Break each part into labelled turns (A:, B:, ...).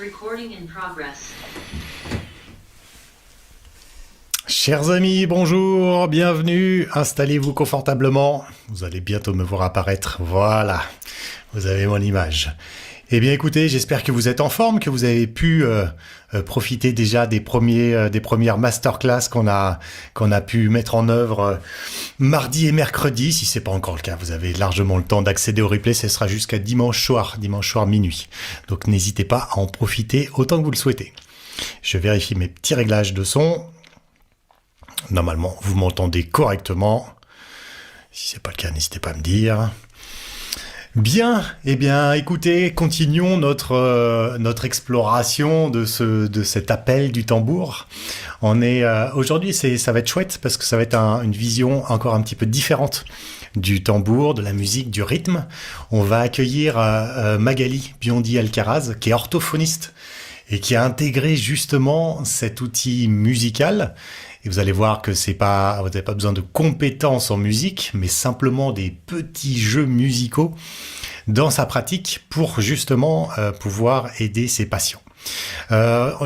A: Recording in progress.
B: Chers amis, bonjour, bienvenue, installez-vous confortablement, vous allez bientôt me voir apparaître, voilà, vous avez mon image. Eh bien écoutez, j'espère que vous êtes en forme, que vous avez pu profiter déjà des premières masterclass qu'on a pu mettre en œuvre mardi et mercredi. Si c'est pas encore le cas, vous avez largement le temps d'accéder au replay, ce sera jusqu'à dimanche soir minuit. Donc n'hésitez pas à en profiter autant que vous le souhaitez. Je vérifie mes petits réglages de son. Normalement, vous m'entendez correctement. Si c'est pas le cas, n'hésitez pas à me dire. Bien, eh bien, écoutez, continuons notre exploration de cet appel du tambour. Aujourd'hui, ça va être chouette parce que ça va être une vision encore un petit peu différente du tambour, de la musique, du rythme. On va accueillir Magali Biondi-Alcaraz, qui est orthophoniste et qui a intégré justement cet outil musical. Et vous allez voir que vous n'avez pas besoin de compétences en musique, mais simplement des petits jeux musicaux dans sa pratique pour justement pouvoir aider ses patients. La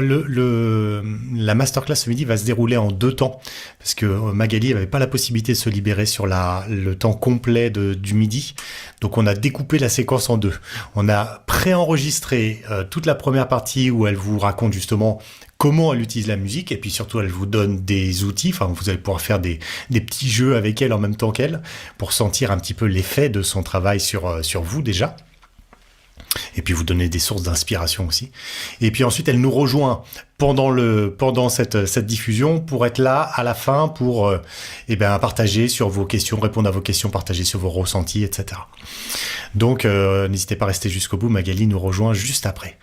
B: masterclass ce midi va se dérouler en 2 temps parce que Magali n'avait pas la possibilité de se libérer sur le temps complet du midi, donc on a découpé la séquence en 2. On a préenregistré toute la première partie où elle vous raconte justement comment elle utilise la musique, et puis surtout elle vous donne des outils, enfin vous allez pouvoir faire des petits jeux avec elle en même temps qu'elle, pour sentir un petit peu l'effet de son travail sur vous déjà, et puis vous donner des sources d'inspiration aussi. Et puis ensuite elle nous rejoint pendant cette diffusion pour être là à la fin pour partager sur vos questions, répondre à vos questions, partager sur vos ressentis, etc. Donc n'hésitez pas à rester jusqu'au bout, Magali nous rejoint juste après.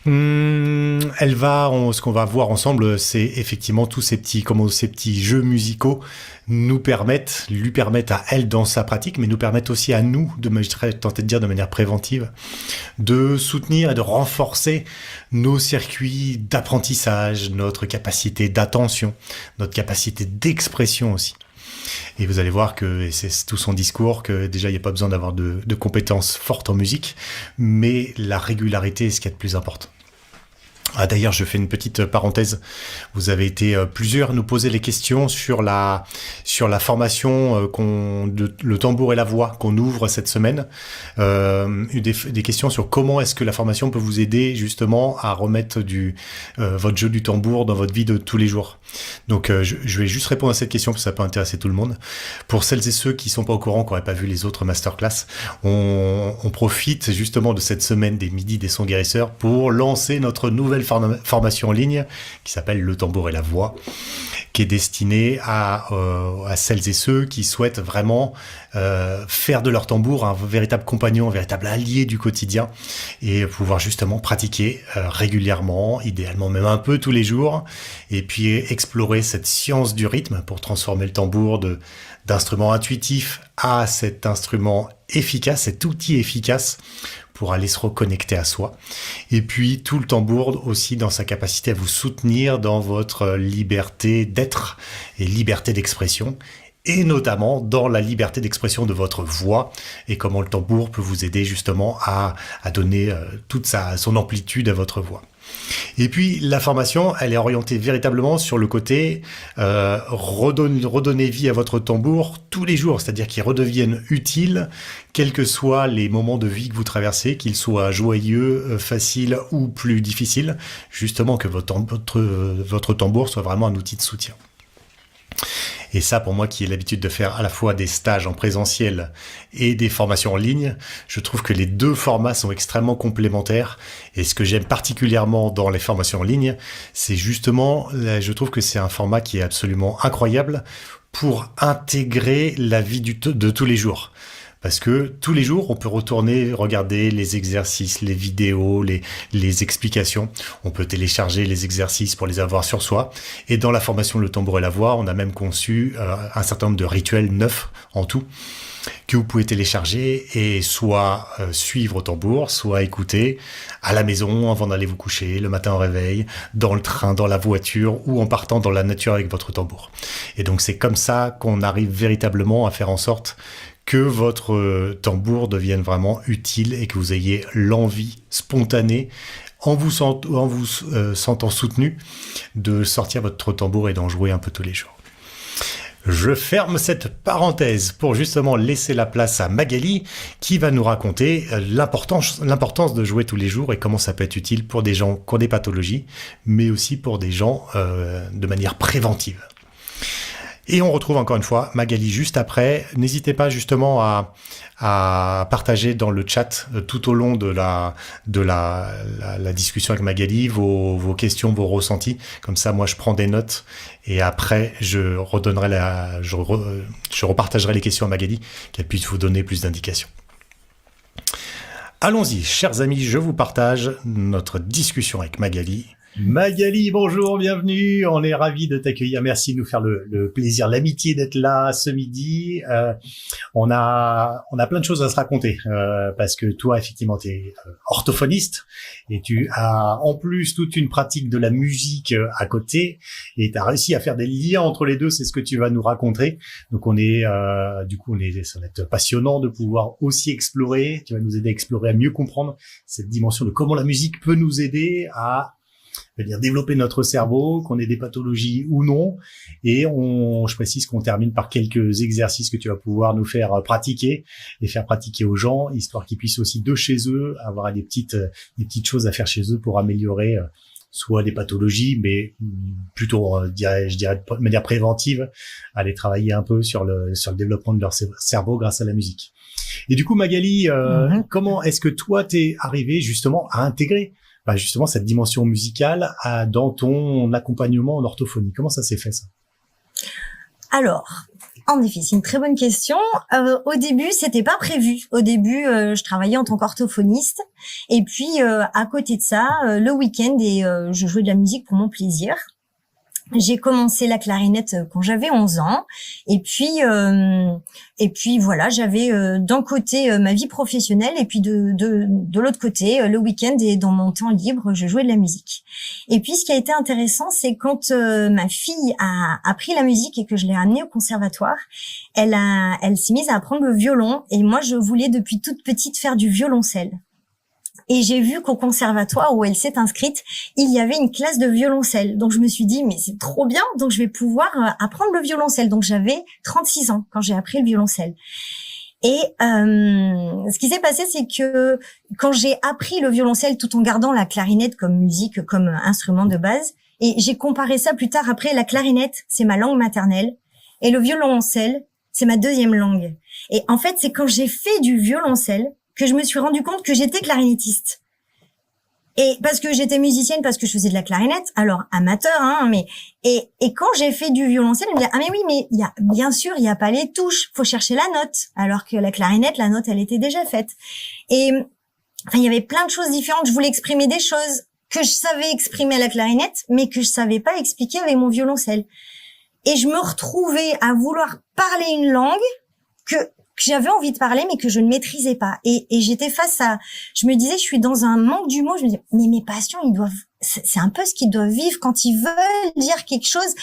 B: Ce qu'on va voir ensemble, c'est effectivement comment ces petits jeux musicaux lui permettent à elle dans sa pratique, mais nous permettent aussi à nous, tenter de dire de manière préventive, de soutenir et de renforcer nos circuits d'apprentissage, notre capacité d'attention, notre capacité d'expression aussi. Et vous allez voir et c'est tout son discours, que déjà il n'y a pas besoin d'avoir de compétences fortes en musique, mais la régularité est ce qu'il y a de plus important. D'ailleurs, je fais une petite parenthèse. Vous avez été plusieurs à nous poser les questions sur la formation le tambour et la voix qu'on ouvre cette semaine. Des questions sur comment est-ce que la formation peut vous aider justement à remettre votre jeu du tambour dans votre vie de tous les jours. Donc, je vais juste répondre à cette question parce que ça peut intéresser tout le monde. Pour celles et ceux qui sont pas au courant, qui n'auraient pas vu les autres masterclass, on profite justement de cette semaine des midis des sons guérisseurs pour lancer notre nouvelle formation en ligne qui s'appelle Le tambour et la voix, qui est destinée à celles et ceux qui souhaitent vraiment faire de leur tambour un véritable compagnon, un véritable allié du quotidien, et pouvoir justement pratiquer régulièrement, idéalement même un peu tous les jours, et puis explorer cette science du rythme pour transformer le tambour d'instrument intuitif à cet instrument efficace, cet outil efficace pour aller se reconnecter à soi. Et puis tout le tambour aussi dans sa capacité à vous soutenir dans votre liberté d'être et liberté d'expression, et notamment dans la liberté d'expression de votre voix, et comment le tambour peut vous aider justement à donner toute son amplitude à votre voix. Et puis la formation, elle est orientée véritablement sur le côté redonner vie à votre tambour tous les jours, c'est-à-dire qu'il redevienne utile quels que soient les moments de vie que vous traversez, qu'ils soient joyeux, faciles ou plus difficiles, justement que votre tambour soit vraiment un outil de soutien. Et ça, pour moi qui ai l'habitude de faire à la fois des stages en présentiel et des formations en ligne, je trouve que les 2 formats sont extrêmement complémentaires. Et ce que j'aime particulièrement dans les formations en ligne, c'est justement, je trouve que c'est un format qui est absolument incroyable pour intégrer la vie de tous les jours. Parce que tous les jours, on peut retourner, regarder les exercices, les vidéos, les explications. On peut télécharger les exercices pour les avoir sur soi. Et dans la formation Le tambour et la voix, on a même conçu un certain nombre de rituels 9 en tout, que vous pouvez télécharger et soit suivre au tambour, soit écouter à la maison avant d'aller vous coucher, le matin au réveil, dans le train, dans la voiture ou en partant dans la nature avec votre tambour. Et donc c'est comme ça qu'on arrive véritablement à faire en sorte que votre tambour devienne vraiment utile et que vous ayez l'envie spontanée, sentant soutenu de sortir votre tambour et d'en jouer un peu tous les jours. Je ferme cette parenthèse pour justement laisser la place à Magali qui va nous raconter l'importance de jouer tous les jours et comment ça peut être utile pour des gens qui ont des pathologies, mais aussi pour des gens de manière préventive. Et on retrouve encore une fois Magali juste après. N'hésitez pas justement à partager dans le chat tout au long de la discussion avec Magali vos questions, vos ressentis. Comme ça, moi, je prends des notes et après, je repartagerai les questions à Magali, qu'elle puisse vous donner plus d'indications. Allons-y, chers amis, je vous partage notre discussion avec Magali. Magali, bonjour, bienvenue. On est ravis de t'accueillir. Merci de nous faire le plaisir, l'amitié d'être là ce midi. On a plein de choses à se raconter parce que toi, effectivement, tu es orthophoniste et tu as en plus toute une pratique de la musique à côté et tu as réussi à faire des liens entre les deux. C'est ce que tu vas nous raconter. Donc, ça va être passionnant de pouvoir aussi explorer. Tu vas nous aider à explorer, à mieux comprendre cette dimension de comment la musique peut nous aider à développer notre cerveau, qu'on ait des pathologies ou non. Et je précise qu'on termine par quelques exercices que tu vas pouvoir nous faire pratiquer et faire pratiquer aux gens, histoire qu'ils puissent aussi de chez eux avoir des petites choses à faire chez eux pour améliorer soit des pathologies, mais plutôt, je dirais de manière préventive, aller travailler un peu sur le développement de leur cerveau grâce à la musique. Et du coup, Magali, comment est-ce que toi, t'es arrivé justement à intégrer justement cette dimension musicale dans ton accompagnement en orthophonie? Comment ça s'est fait, ça?
A: Alors, en effet, c'est une très bonne question. Au début, c'était pas prévu. Au début, je travaillais en tant qu'orthophoniste. Et puis, à côté de ça, le week-end, je jouais de la musique pour mon plaisir. J'ai commencé la clarinette quand j'avais 11 ans et puis voilà, j'avais d'un côté ma vie professionnelle et puis de l'autre côté le week-end et dans mon temps libre, je jouais de la musique. Et puis ce qui a été intéressant, c'est quand ma fille a appris la musique et que je l'ai amenée au conservatoire, elle s'est mise à apprendre le violon et moi je voulais depuis toute petite faire du violoncelle. Et j'ai vu qu'au conservatoire où elle s'est inscrite, il y avait une classe de violoncelle. Donc je me suis dit, mais c'est trop bien, donc je vais pouvoir apprendre le violoncelle. Donc j'avais 36 ans quand j'ai appris le violoncelle. Et ce qui s'est passé, c'est que quand j'ai appris le violoncelle tout en gardant la clarinette comme musique, comme instrument de base, et j'ai comparé ça plus tard après, la clarinette, c'est ma langue maternelle, et le violoncelle, c'est ma deuxième langue. Et en fait, c'est quand j'ai fait du violoncelle que je me suis rendu compte que j'étais clarinettiste. Et parce que j'étais musicienne, parce que je faisais de la clarinette, alors amateur, et quand j'ai fait du violoncelle, je me disais, ah mais oui, mais bien sûr, il y a pas les touches, faut chercher la note, alors que la clarinette, la note, elle était déjà faite. Et il y avait plein de choses différentes, je voulais exprimer des choses que je savais exprimer à la clarinette, mais que je savais pas expliquer avec mon violoncelle. Et je me retrouvais à vouloir parler une langue que j'avais envie de parler, mais que je ne maîtrisais pas. Et j'étais je me disais, je suis dans un manque du mot. Je me disais, mais mes patients, c'est un peu ce qu'ils doivent vivre quand ils veulent dire quelque chose,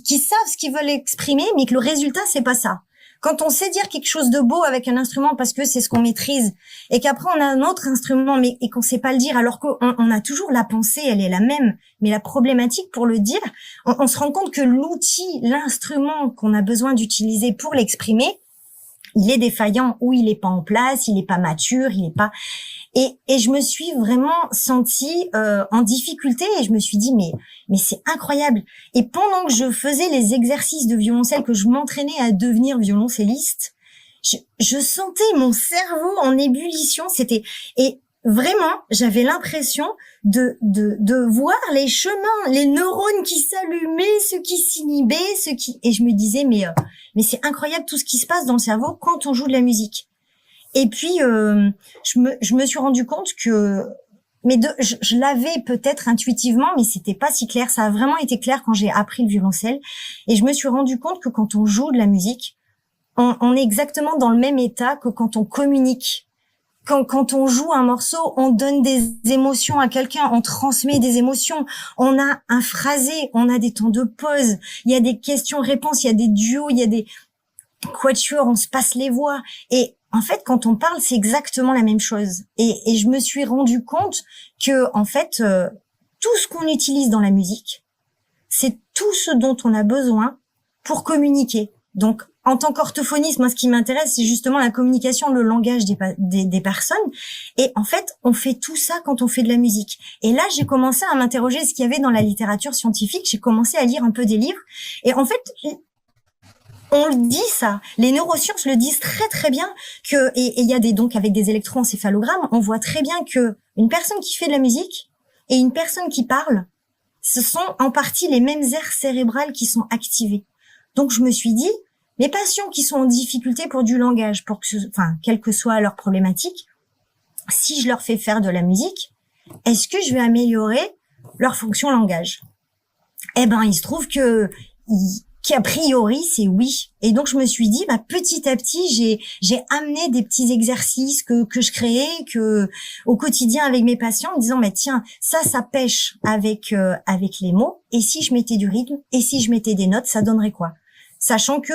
A: qui savent ce qu'ils veulent exprimer, mais que le résultat, c'est pas ça. Quand on sait dire quelque chose de beau avec un instrument parce que c'est ce qu'on maîtrise, et qu'après on a un autre instrument, et qu'on sait pas le dire, alors qu'on a toujours la pensée, elle est la même, mais la problématique pour le dire, on se rend compte que l'outil, l'instrument qu'on a besoin d'utiliser pour l'exprimer, il est défaillant ou il est pas en place, il est pas mature, il est pas. Et je me suis vraiment sentie en difficulté et je me suis dit mais c'est incroyable. Et pendant que je faisais les exercices de violoncelle, que je m'entraînais à devenir violoncelliste, je sentais mon cerveau en ébullition. Et vraiment, j'avais l'impression de voir les chemins, les neurones qui s'allumaient, ceux qui s'inhibaient, et je me disais, mais c'est incroyable tout ce qui se passe dans le cerveau quand on joue de la musique. Et puis, je me suis rendu compte que, je l'avais peut-être intuitivement, mais c'était pas si clair. Ça a vraiment été clair quand j'ai appris le violoncelle. Et je me suis rendu compte que quand on joue de la musique, on est exactement dans le même état que quand on communique. Quand on joue un morceau, on donne des émotions à quelqu'un, on transmet des émotions, on a un phrasé, on a des temps de pause, il y a des questions-réponses, il y a des duos, il y a des quatuors, on se passe les voix. Et en fait, quand on parle, c'est exactement la même chose. Et je me suis rendu compte que, en fait, tout ce qu'on utilise dans la musique, c'est tout ce dont on a besoin pour communiquer. Donc, en tant qu'orthophoniste, moi, ce qui m'intéresse, c'est justement la communication, le langage des personnes. Et en fait, on fait tout ça quand on fait de la musique. Et là, j'ai commencé à m'interroger ce qu'il y avait dans la littérature scientifique. J'ai commencé à lire un peu des livres. Et en fait, on le dit ça. Les neurosciences le disent très très bien que, et il y a donc avec des électroencéphalogrammes, on voit très bien que une personne qui fait de la musique et une personne qui parle, ce sont en partie les mêmes aires cérébrales qui sont activées. Donc je me suis dit, les patients qui sont en difficulté pour du langage, quelle que soit leur problématique, si je leur fais faire de la musique, est-ce que je vais améliorer leur fonction langage? Eh ben, il se trouve qu'a priori, c'est oui. Et donc, je me suis dit, petit à petit, j'ai amené des petits exercices que je créais, au quotidien avec mes patients, en me disant, tiens, ça pêche avec les mots. Et si je mettais du rythme, et si je mettais des notes, ça donnerait quoi? Sachant que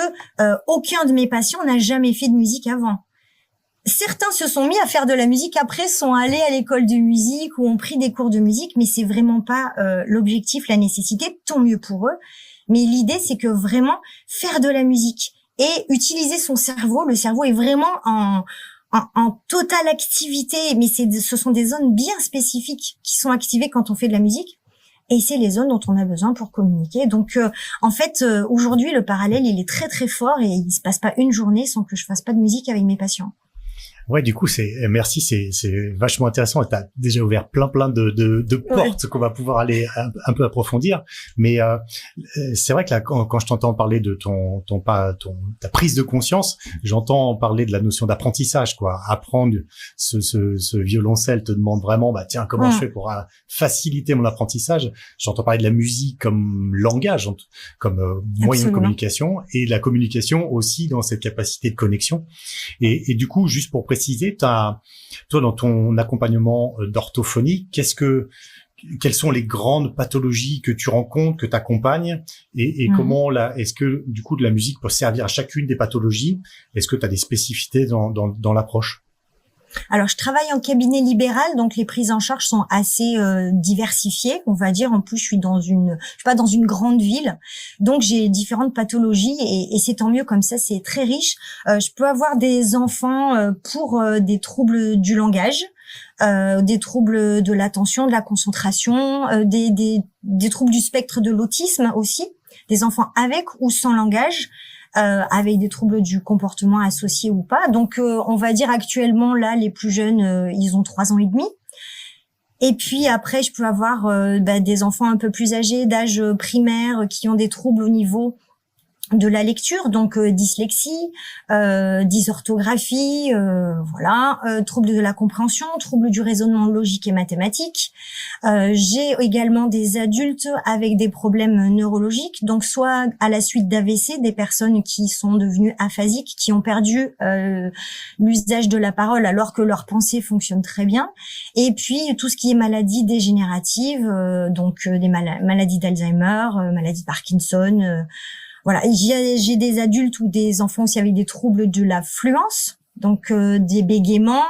A: aucun de mes patients n'a jamais fait de musique avant. Certains se sont mis à faire de la musique après, sont allés à l'école de musique ou ont pris des cours de musique, mais c'est vraiment pas l'objectif, la nécessité, tant mieux pour eux. Mais l'idée, c'est que vraiment faire de la musique et utiliser son cerveau, le cerveau est vraiment en totale activité, mais ce sont des zones bien spécifiques qui sont activées quand on fait de la musique. Et c'est les zones dont on a besoin pour communiquer. Donc, en fait, aujourd'hui, le parallèle, il est très, très fort et il se passe pas une journée sans que je fasse pas de musique avec mes patients.
B: Ouais, du coup, merci, c'est vachement intéressant. Tu as déjà ouvert plein de portes qu'on va pouvoir aller un peu approfondir. Mais c'est vrai que là, quand je t'entends parler de ta prise de conscience, j'entends parler de la notion d'apprentissage, quoi. Apprendre ce violoncelle te demande vraiment, tiens, comment je fais pour faciliter mon apprentissage? J'entends parler de la musique comme langage, comme moyen de communication, et la communication aussi dans cette capacité de connexion. Et du coup, juste pour préciser, toi, dans ton accompagnement d'orthophonie, quelles sont les grandes pathologies que tu rencontres, que tu accompagnes, et comment est-ce que, du coup, de la musique peut servir à chacune des pathologies? Est-ce que tu as des spécificités dans l'approche?
A: Alors, je travaille en cabinet libéral, donc les prises en charge sont assez diversifiées, on va dire. En plus, je suis pas dans une grande ville, donc j'ai différentes pathologies et c'est tant mieux comme ça, c'est très riche. Je peux avoir des enfants pour des troubles du langage, des troubles de l'attention, de la concentration, des troubles du spectre de l'autisme aussi, des enfants avec ou sans langage. Avec des troubles du comportement associés ou pas. Donc, on va dire actuellement, là, les plus jeunes, ils ont 3 ans et demi. Et puis après, je peux avoir des enfants un peu plus âgés, d'âge primaire, qui ont des troubles au niveau de la lecture, donc dyslexie, dysorthographie, troubles de la compréhension, troubles du raisonnement logique et mathématique. J'ai également des adultes avec des problèmes neurologiques, donc soit à la suite d'AVC, des personnes qui sont devenues aphasiques, qui ont perdu l'usage de la parole alors que leur pensée fonctionne très bien. Et puis tout ce qui est maladies dégénératives, donc des maladies d'Alzheimer, maladies de Parkinson. Voilà, j'ai des adultes ou des enfants aussi avec des troubles de la fluence, donc des bégaiements,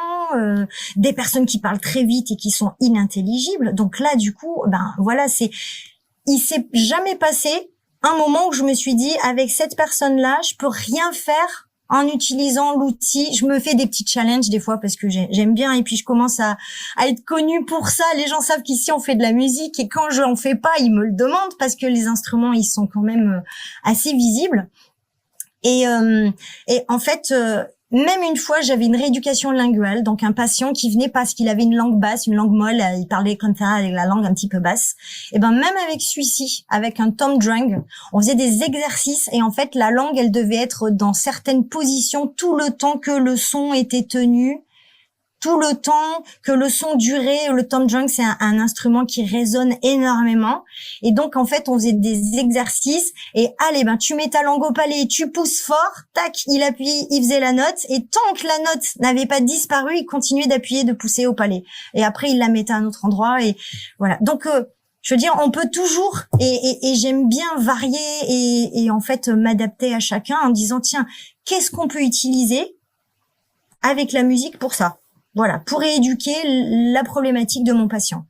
A: des personnes qui parlent très vite et qui sont inintelligibles. Donc là, du coup, il s'est jamais passé un moment où je me suis dit, avec cette personne-là, je peux rien faire en utilisant l'outil. Je me fais des petits challenges des fois parce que j'aime bien et puis je commence à être connue pour ça. Les gens savent qu'ici on fait de la musique et quand je en fais pas, ils me le demandent parce que les instruments ils sont quand même assez visibles. Et en fait, même une fois, j'avais une rééducation linguale, donc un patient qui venait parce qu'il avait une langue basse, une langue molle, il parlait comme ça avec la langue un petit peu basse. Et même avec celui-ci, avec un Tom Drang, on faisait des exercices et en fait la langue, elle devait être dans certaines positions tout le temps que le son était tenu. Tout le temps que le son durait. Le Tom Drang, c'est un instrument qui résonne énormément. Et donc, en fait, on faisait des exercices. Et allez, tu mets ta langue au palais, tu pousses fort, tac, il appuie, il faisait la note. Et tant que la note n'avait pas disparu, il continuait d'appuyer, de pousser au palais. Et après, il la mettait à un autre endroit. Et voilà. Donc, je veux dire, on peut toujours, et j'aime bien varier et en fait, m'adapter à chacun en disant, tiens, qu'est-ce qu'on peut utiliser avec la musique pour ça. Voilà, pour rééduquer la problématique de mon patient.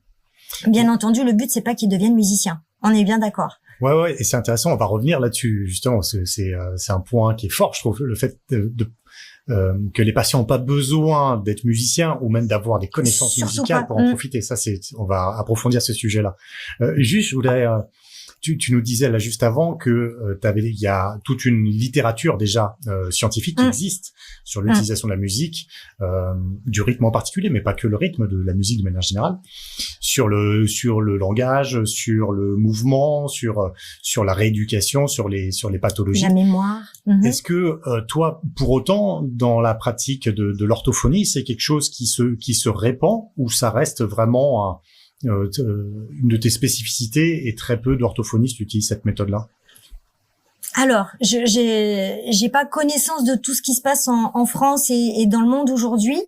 A: Bien entendu, le but, c'est pas qu'il devienne musicien. On est bien d'accord.
B: Ouais, et c'est intéressant. On va revenir là-dessus, justement. C'est un point qui est fort, je trouve, le fait que les patients n'ont pas besoin d'être musiciens ou même d'avoir des connaissances musicales pour en profiter. Ça, on va approfondir ce sujet-là. Juste, je voudrais... Tu nous disais là juste avant que il y a toute une littérature déjà scientifique qui existe sur l'utilisation de la musique, du rythme en particulier, mais pas que le rythme, de la musique de manière générale, sur le langage, sur le mouvement, sur la rééducation, sur les pathologies.
A: La mémoire.
B: Est-ce que toi, pour autant, dans la pratique de l'orthophonie, c'est quelque chose qui se répand ou ça reste vraiment une de tes spécificités et très peu d'orthophonistes utilisent cette méthode-là?
A: Alors, j'ai pas connaissance de tout ce qui se passe en France et dans le monde aujourd'hui.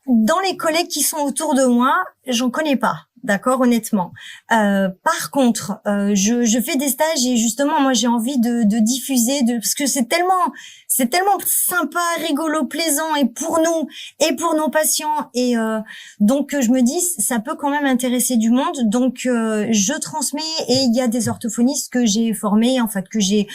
A: Dans les collègues qui sont autour de moi, j'en connais pas. D'accord, honnêtement. Par contre, je fais des stages et justement, moi, j'ai envie de diffuser, parce que c'est tellement sympa, rigolo, plaisant, et pour nous et pour nos patients. Et donc, je me dis, ça peut quand même intéresser du monde. Donc, je transmets et il y a des orthophonistes que j'ai formés, en fait, que j'ai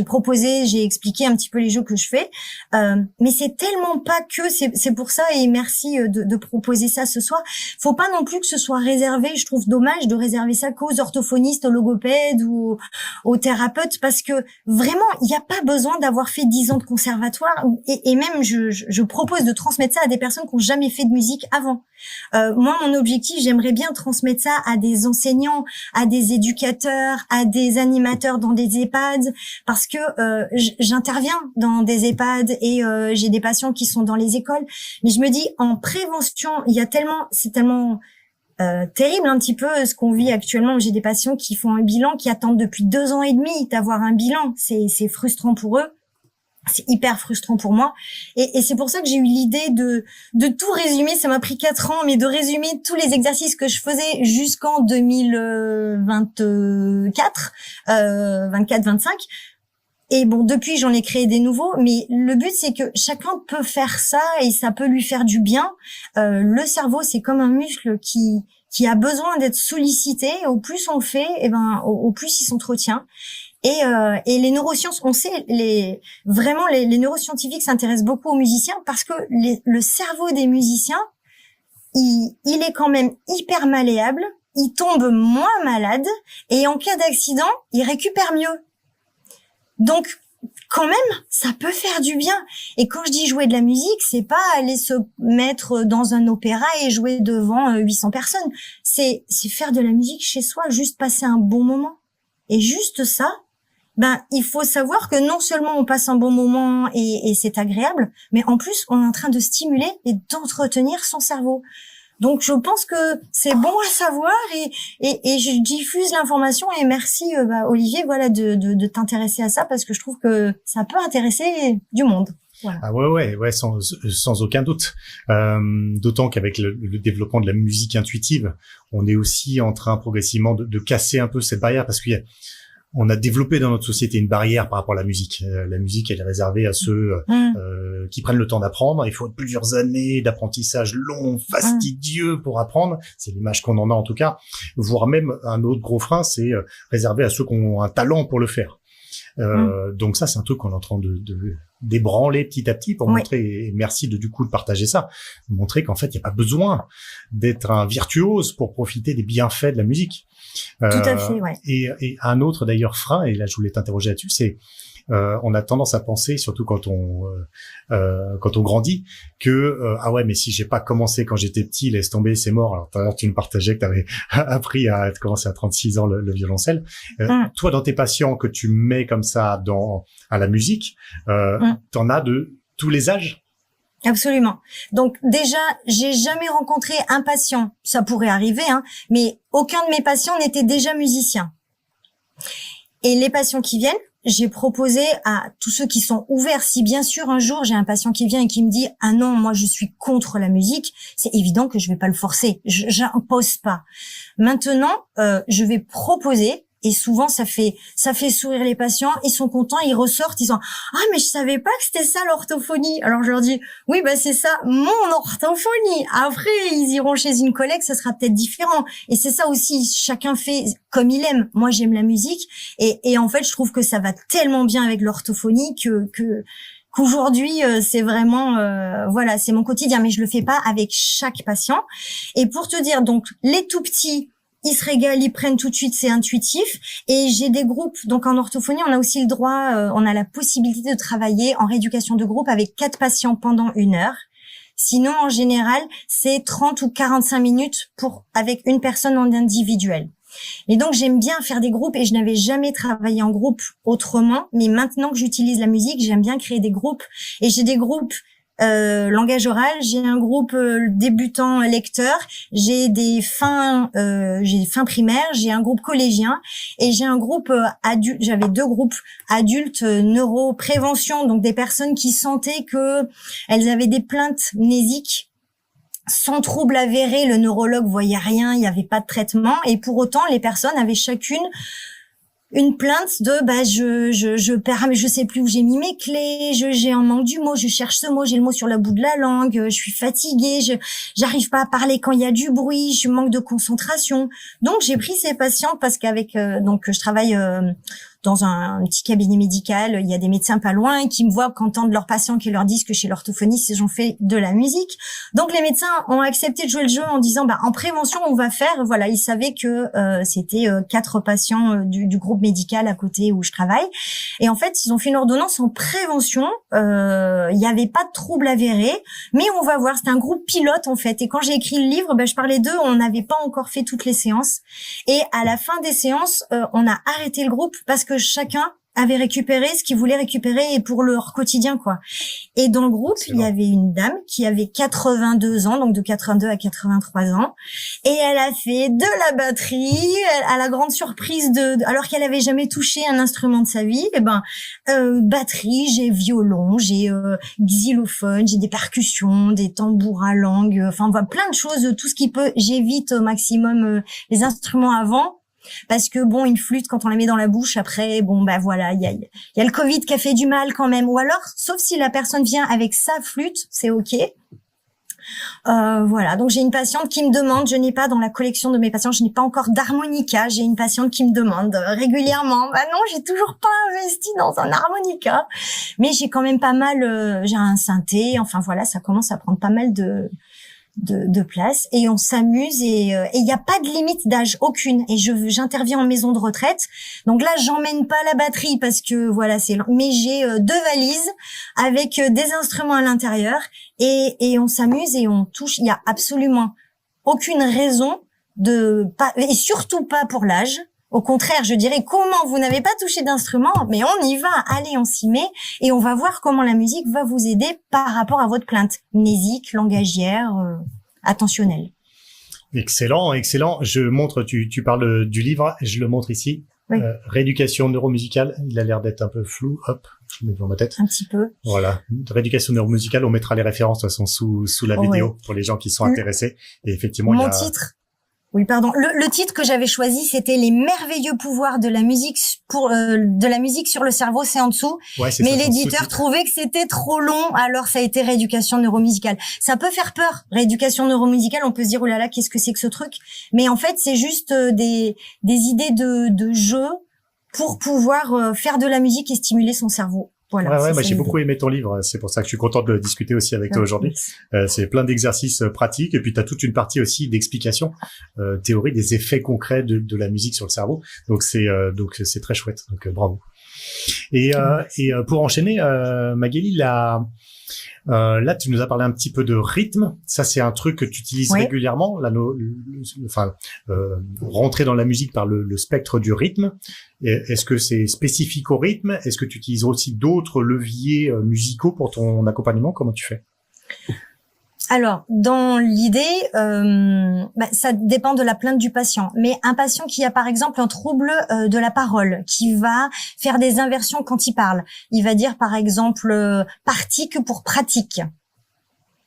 A: proposé, j'ai expliqué un petit peu les jeux que je fais. Mais c'est tellement pas que, c'est pour ça, et merci de proposer ça ce soir. Faut pas non plus que ce soit réservé. Je trouve dommage de réserver ça qu'aux orthophonistes, aux logopèdes ou aux thérapeutes, parce que vraiment, il n'y a pas besoin d'avoir fait 10 ans de conservatoire. Et même, je propose de transmettre ça à des personnes qui n'ont jamais fait de musique avant. Moi, mon objectif, j'aimerais bien transmettre ça à des enseignants, à des éducateurs, à des animateurs dans des EHPAD, parce que j'interviens dans des EHPAD et j'ai des patients qui sont dans les écoles. Mais je me dis, en prévention, c'est tellement terrible un petit peu ce qu'on vit actuellement. J'ai des patients qui font un bilan, qui attendent depuis 2 ans et demi d'avoir un bilan. C'est frustrant pour eux. C'est hyper frustrant pour moi. Et c'est pour ça que j'ai eu l'idée de tout résumer. Ça m'a pris 4 ans, mais de résumer tous les exercices que je faisais jusqu'en 2024, 24-25. Et bon, depuis, j'en ai créé des nouveaux, mais le but, c'est que chacun peut faire ça et ça peut lui faire du bien. Le cerveau, c'est comme un muscle qui a besoin d'être sollicité. Au plus on le fait, au plus il s'entretient. Et les neurosciences, on sait, les neuroscientifiques s'intéressent beaucoup aux musiciens parce que le cerveau des musiciens, il est quand même hyper malléable, il tombe moins malade et en cas d'accident, il récupère mieux. Donc, quand même, ça peut faire du bien. Et quand je dis jouer de la musique, c'est pas aller se mettre dans un opéra et jouer devant 800 personnes. C'est faire de la musique chez soi, juste passer un bon moment. Et juste ça, il faut savoir que non seulement on passe un bon moment et c'est agréable, mais en plus, on est en train de stimuler et d'entretenir son cerveau. Donc, je pense que c'est bon à savoir et je diffuse l'information et merci, Olivier, voilà, de t'intéresser à ça parce que je trouve que ça peut intéresser du monde. Voilà.
B: Ah ouais, sans aucun doute. D'autant qu'avec le développement de la musique intuitive, on est aussi en train progressivement de casser un peu cette barrière parce on a développé dans notre société une barrière par rapport à la musique. La musique, elle est réservée à ceux qui prennent le temps d'apprendre. Il faut plusieurs années d'apprentissage long, fastidieux pour apprendre. C'est l'image qu'on en a en tout cas. Voire même un autre gros frein, c'est réservé à ceux qui ont un talent pour le faire. Donc ça, c'est un truc qu'on est en train de d'ébranler petit à petit pour montrer, et merci du coup de partager ça, montrer qu'en fait, il n'y a pas besoin d'être un virtuose pour profiter des bienfaits de la musique.
A: Tout à fait, ouais.
B: Et un autre d'ailleurs frein, et là je voulais t'interroger là-dessus, c'est on a tendance à penser, surtout quand on grandit, que ah ouais, mais si j'ai pas commencé quand j'étais petit, laisse tomber, c'est mort. Alors tout à l'heure tu nous partageais que tu avais appris à commencer à 36 ans le violoncelle. Toi, dans tes patients que tu mets comme ça à la musique, t'en as de tous les âges?
A: Absolument. Donc déjà, j'ai jamais rencontré un patient, ça pourrait arriver, mais aucun de mes patients n'était déjà musicien. Et les patients qui viennent, j'ai proposé à tous ceux qui sont ouverts, si bien sûr un jour j'ai un patient qui vient et qui me dit « Ah non, moi je suis contre la musique », c'est évident que je vais pas le forcer, j'impose pas. Maintenant, je vais proposer Et souvent, ça fait sourire les patients. Ils sont contents, ils ressortent, ils disent ah mais je savais pas que c'était ça l'orthophonie. Alors je leur dis oui c'est ça mon orthophonie. Après ils iront chez une collègue, ça sera peut-être différent. Et c'est ça aussi, chacun fait comme il aime. Moi j'aime la musique et en fait je trouve que ça va tellement bien avec l'orthophonie qu'aujourd'hui c'est vraiment c'est mon quotidien, mais je le fais pas avec chaque patient. Et pour te dire, donc les tout petits, ils se régalent, ils prennent tout de suite, c'est intuitif. Et j'ai des groupes, donc en orthophonie, on a aussi le droit, on a la possibilité de travailler en rééducation de groupe avec 4 patients pendant 1 heure. Sinon, en général, c'est 30 ou 45 minutes avec une personne en individuel. Et donc, j'aime bien faire des groupes et je n'avais jamais travaillé en groupe autrement. Mais maintenant que j'utilise la musique, j'aime bien créer des groupes. Et j'ai des groupes langage oral, j'ai un groupe débutant lecteur, j'ai fin primaire, j'ai un groupe collégien et j'ai un groupe adulte. J'avais 2 groupes adultes neuroprévention, donc des personnes qui sentaient que elles avaient des plaintes mnésiques sans trouble avéré, le neurologue voyait rien, il n'y avait pas de traitement et pour autant les personnes avaient chacune une plainte de je perds, mais je sais plus où j'ai mis mes clés, j'ai un manque du mot, je cherche ce mot, j'ai le mot sur le bout de la langue, je suis fatiguée, j'arrive pas à parler quand il y a du bruit, je manque de concentration. Donc j'ai pris ces patients parce qu'avec je travaille dans un petit cabinet médical, il y a des médecins pas loin qui me voient qu'entendent leurs patients qui leur disent que chez l'orthophoniste ils ont fait de la musique. Donc les médecins ont accepté de jouer le jeu en disant en prévention on va faire, ils savaient que c'était 4 patients du groupe médical à côté où je travaille et en fait ils ont fait une ordonnance en prévention. Il y avait pas de trouble avéré, mais on va voir, c'était un groupe pilote en fait, et quand j'ai écrit le livre je parlais d'eux, on n'avait pas encore fait toutes les séances et à la fin des séances on a arrêté le groupe parce que chacun avait récupéré ce qu'il voulait récupérer et pour leur quotidien Et dans le groupe, il y avait une dame qui avait 82 ans, donc de 82 à 83 ans, et elle a fait de la batterie, à la grande surprise alors qu'elle avait jamais touché un instrument de sa vie, batterie, j'ai violon, j'ai xylophone, j'ai des percussions, des tambours à langue, plein de choses, tout ce qui peut, j'évite au maximum les instruments avant. Parce que une flûte quand on la met dans la bouche après il y a le Covid qui a fait du mal quand même, ou alors sauf si la personne vient avec sa flûte, c'est ok. Donc j'ai une patiente qui me demande, je n'ai pas dans la collection de mes patients, je n'ai pas encore d'harmonica, j'ai une patiente qui me demande régulièrement, non, j'ai toujours pas investi dans un harmonica, mais j'ai quand même pas mal, j'ai un synthé, ça commence à prendre pas mal de place et on s'amuse et il n'y a pas de limite d'âge, aucune, et j'interviens en maison de retraite, donc là j'emmène pas la batterie parce que mais j'ai 2 valises avec des instruments à l'intérieur et on s'amuse et on touche, il y a absolument aucune raison et surtout pas pour l'âge. Au contraire, je dirais, comment vous n'avez pas touché d'instrument, mais on y va, allez, on s'y met, et on va voir comment la musique va vous aider par rapport à votre plainte mnésique, langagière, attentionnelle.
B: Excellent, excellent. Je montre, tu parles du livre, je le montre ici.
A: Oui.
B: Rééducation neuromusicale, il a l'air d'être un peu flou, hop, je le mets devant ma tête.
A: Un petit peu.
B: Voilà, rééducation neuromusicale, on mettra les références de toute façon sous la vidéo pour les gens qui sont intéressés. Et effectivement,
A: Mon titre. Oui, pardon. Le titre que j'avais choisi, c'était Les merveilleux pouvoirs de la musique de la musique sur le cerveau, c'est en dessous.
B: Ouais,
A: mais l'éditeur trouvait que c'était trop long, alors ça a été rééducation neuromusicale. Ça peut faire peur. Rééducation neuromusicale, on peut se dire, oh là là, qu'est-ce que c'est que ce truc? Mais en fait, c'est juste des idées de jeu pour pouvoir faire de la musique et stimuler son cerveau. Voilà.
B: J'ai beaucoup aimé ton livre. C'est pour ça que je suis content de discuter aussi avec toi aujourd'hui. C'est plein d'exercices pratiques et puis tu as toute une partie aussi d'explication théorie des effets concrets de la musique sur le cerveau. Donc c'est très chouette. Donc bravo. Et pour enchaîner, Magali, là, tu nous as parlé un petit peu de rythme. Ça, c'est un truc que tu utilises régulièrement. Là, rentrer dans la musique par le spectre du rythme. Est-ce que c'est spécifique au rythme? Est-ce que tu utilises aussi d'autres leviers musicaux pour ton accompagnement? Comment tu fais?
A: Alors, dans l'idée, ça dépend de la plainte du patient. Mais un patient qui a, par exemple, un trouble de la parole, qui va faire des inversions quand il parle, il va dire, par exemple, partique pour pratique.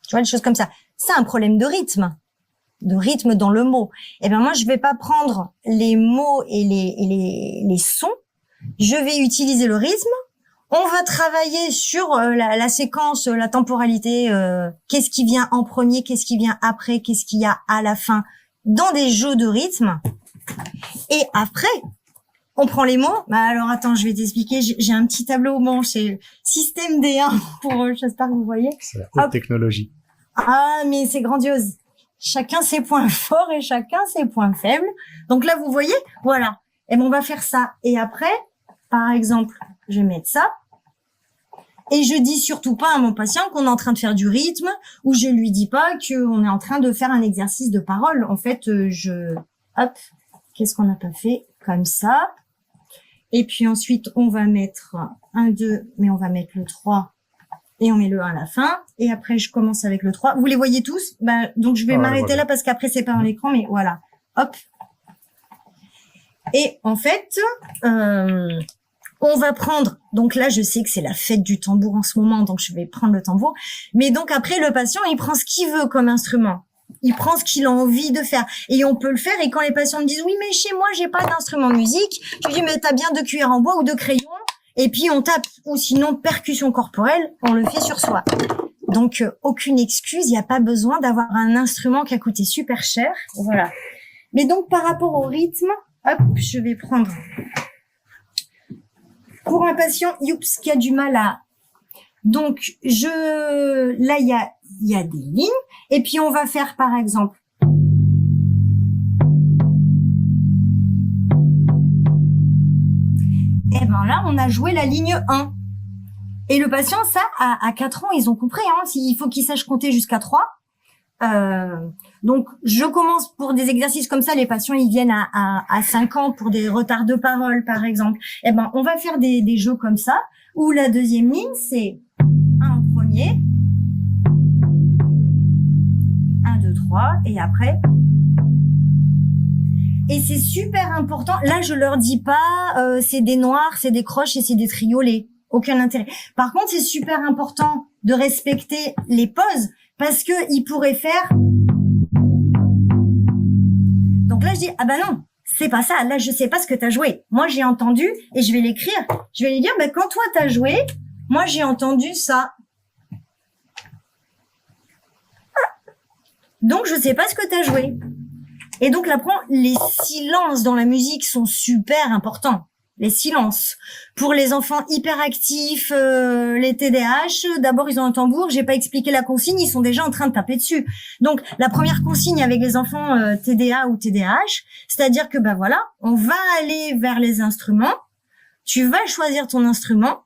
A: Tu vois, des choses comme ça. C'est un problème de rythme. de rythme dans le mot. Eh ben moi, je vais pas prendre les mots et les sons. Je vais utiliser le rythme. On va travailler sur la séquence, la temporalité. Qu'est-ce qui vient en premier, qu'est-ce qui vient après, qu'est-ce qu'il y a à la fin, dans des jeux de rythme. Et après, on prend les mots. Bah alors attends, je vais t'expliquer. J'ai un petit tableau. Bon, c'est système D1 pour. J'espère que vous voyez.
B: C'est la haute technologie.
A: Ah, mais c'est grandiose. Chacun ses points forts et chacun ses points faibles. Donc là, vous voyez, voilà. Et bon, on va faire ça. Et après, par exemple, je vais mettre ça. Et je dis surtout pas à mon patient qu'on est en train de faire du rythme, ou je lui dis pas qu'on est en train de faire un exercice de parole. En fait, hop, qu'est-ce qu'on n'a pas fait? Comme ça. Et puis ensuite, on va mettre 1, 2, mais on va mettre le 3 et on met le 1 à la fin. Et après, je commence avec le 3. Vous les voyez tous? Donc je vais m'arrêter là parce qu'après, c'est pas dans l'écran, mais voilà. Hop. Et en fait, on va prendre, donc là, je sais que c'est la fête du tambour en ce moment, donc je vais prendre le tambour. Mais donc après, le patient, il prend ce qu'il veut comme instrument. Il prend ce qu'il a envie de faire. Et on peut le faire. Et quand les patients me disent, oui, mais chez moi, j'ai pas d'instrument de musique, je lui dis, mais t'as bien de cuillères en bois ou de crayon. Et puis, on tape. Ou sinon, percussion corporelle, on le fait sur soi. Donc, aucune excuse. Il n'y a pas besoin d'avoir un instrument qui a coûté super cher. Voilà. Mais donc, par rapport au rythme, hop, je vais prendre. Pour un patient, qui a du mal à... Donc, là, il y a des lignes. Et puis, on va faire, par exemple, et ben là, on a joué la ligne 1. Et le patient, ça, à 4 ans, ils ont compris, hein, il faut qu'ils sachent compter jusqu'à 3. Donc, je commence pour des exercices comme ça. Les patients, ils viennent à 5 ans pour des retards de parole, par exemple. Eh ben, on va faire des jeux comme ça, où la deuxième ligne, c'est 1 en premier, 1, 2, 3, et après. Et c'est super important. Là, je leur dis pas, c'est des noirs, c'est des croches et c'est des triolets. Aucun intérêt. Par contre, c'est super important de respecter les pauses parce que ils pourraient faire. Donc là, je dis, ah ben non, c'est pas ça. Là, je sais pas ce que t'as joué. Moi, j'ai entendu et je vais l'écrire. Je vais lui dire, ben quand toi t'as joué, moi j'ai entendu ça. Donc, je sais pas ce que t'as joué. Et donc, là, les silences dans la musique sont super importants. Les silences. Pour les enfants hyperactifs, les TDAH, d'abord, ils ont un tambour. J'ai pas expliqué la consigne. Ils sont déjà en train de taper dessus. Donc, la première consigne avec les enfants TDA ou TDAH, c'est-à-dire que, ben voilà, on va aller vers les instruments. Tu vas choisir ton instrument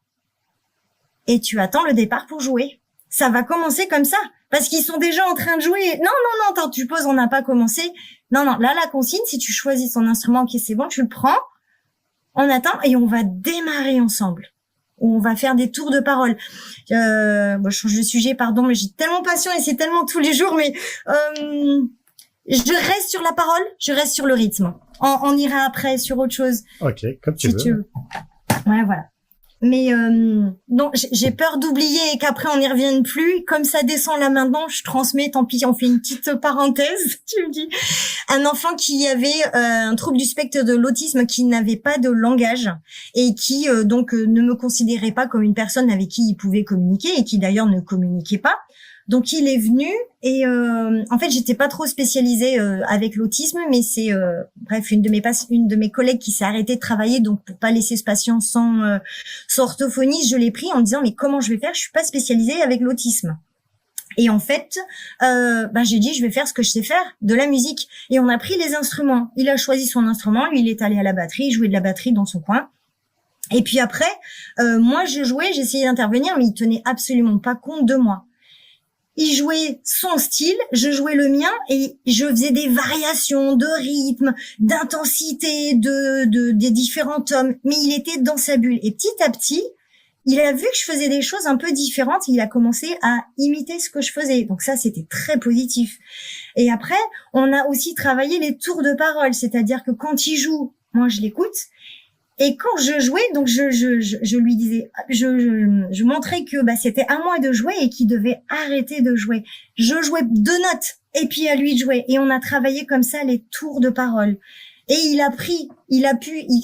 A: et tu attends le départ pour jouer. Ça va commencer comme ça. Parce qu'ils sont déjà en train de jouer. Non, attends, tu poses, on n'a pas commencé. Non, là, la consigne, si tu choisis ton instrument, ok, c'est bon, tu le prends, on attend et on va démarrer ensemble. On va faire des tours de parole. Je change de sujet, pardon, mais j'ai tellement passion et c'est tellement tous les jours, mais je reste sur la parole, je reste sur le rythme. On ira après sur autre chose.
B: Ok, comme tu
A: si
B: veux.
A: Tu veux. Ouais, voilà. Mais non, j'ai peur d'oublier et qu'après on n'y revienne plus. Comme ça descend là maintenant, je transmets, tant pis, on fait une petite parenthèse, tu me dis. Un enfant qui avait un trouble du spectre de l'autisme, qui n'avait pas de langage et qui donc ne me considérait pas comme une personne avec qui il pouvait communiquer et qui d'ailleurs ne communiquait pas. Donc il est venu et en fait j'étais pas trop spécialisée avec l'autisme, mais c'est bref une de mes collègues qui s'est arrêtée de travailler, donc pour pas laisser ce patient sans orthophoniste, je l'ai pris en me disant mais comment je vais faire, je suis pas spécialisée avec l'autisme. Et en fait, j'ai dit je vais faire ce que je sais faire, de la musique. Et on a pris les instruments. Il a choisi son instrument, lui il est allé à la batterie, il jouait de la batterie dans son coin. Et puis après, moi je jouais, j'essayais d'intervenir, mais il tenait absolument pas compte de moi. Il jouait son style, je jouais le mien et je faisais des variations de rythme, d'intensité, des différents tomes. Mais il était dans sa bulle. Et petit à petit, il a vu que je faisais des choses un peu différentes. Il a commencé à imiter ce que je faisais. Donc ça, c'était très positif. Et après, on a aussi travaillé les tours de parole. C'est-à-dire que quand il joue, moi, je l'écoute. Et quand je jouais, donc je lui disais, je montrais que c'était à moi de jouer et qu'il devait arrêter de jouer. Je jouais 2 notes et puis à lui de jouer. Et on a travaillé comme ça les tours de parole. Et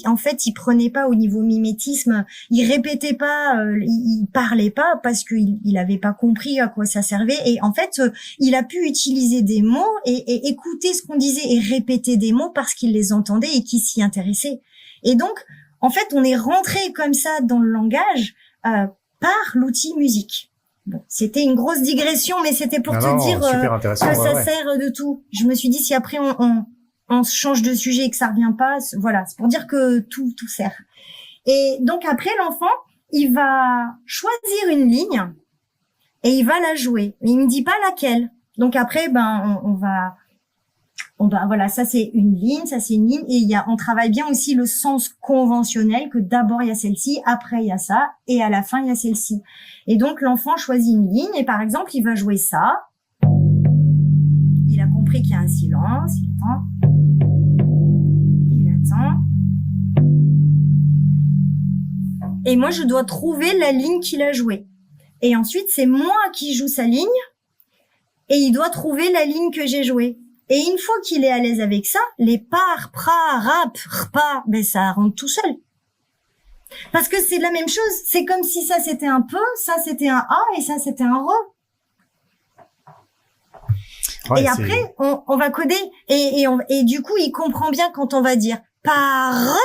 A: en fait, il prenait pas au niveau mimétisme, il répétait pas, il parlait pas parce qu'il avait pas compris à quoi ça servait. Et en fait, il a pu utiliser des mots et écouter ce qu'on disait et répéter des mots parce qu'il les entendait et qu'il s'y intéressait. Et donc, en fait, on est rentré comme ça dans le langage par l'outil musique. Bon, c'était une grosse digression, mais c'était pour te dire que ça sert de tout. Je me suis dit, si après on se change de sujet et que ça revient pas, voilà, c'est pour dire que tout sert. Et donc après, l'enfant, il va choisir une ligne et il va la jouer. Mais il me dit pas laquelle. Donc après, voilà, ça c'est une ligne, et on travaille bien aussi le sens conventionnel, que d'abord il y a celle-ci, après il y a ça, et à la fin il y a celle-ci. Et donc l'enfant choisit une ligne, et par exemple il va jouer ça. Il a compris qu'il y a un silence, il attend. Et moi je dois trouver la ligne qu'il a jouée. Et ensuite c'est moi qui joue sa ligne, et il doit trouver la ligne que j'ai jouée. Et une fois qu'il est à l'aise avec ça, les par, pra, rap, rpa, ça rentre tout seul. Parce que c'est la même chose. C'est comme si ça c'était un peu, ça c'était un a et ça c'était un re. Ouais, et après, on va coder. Et du coup, il comprend bien quand on va dire par,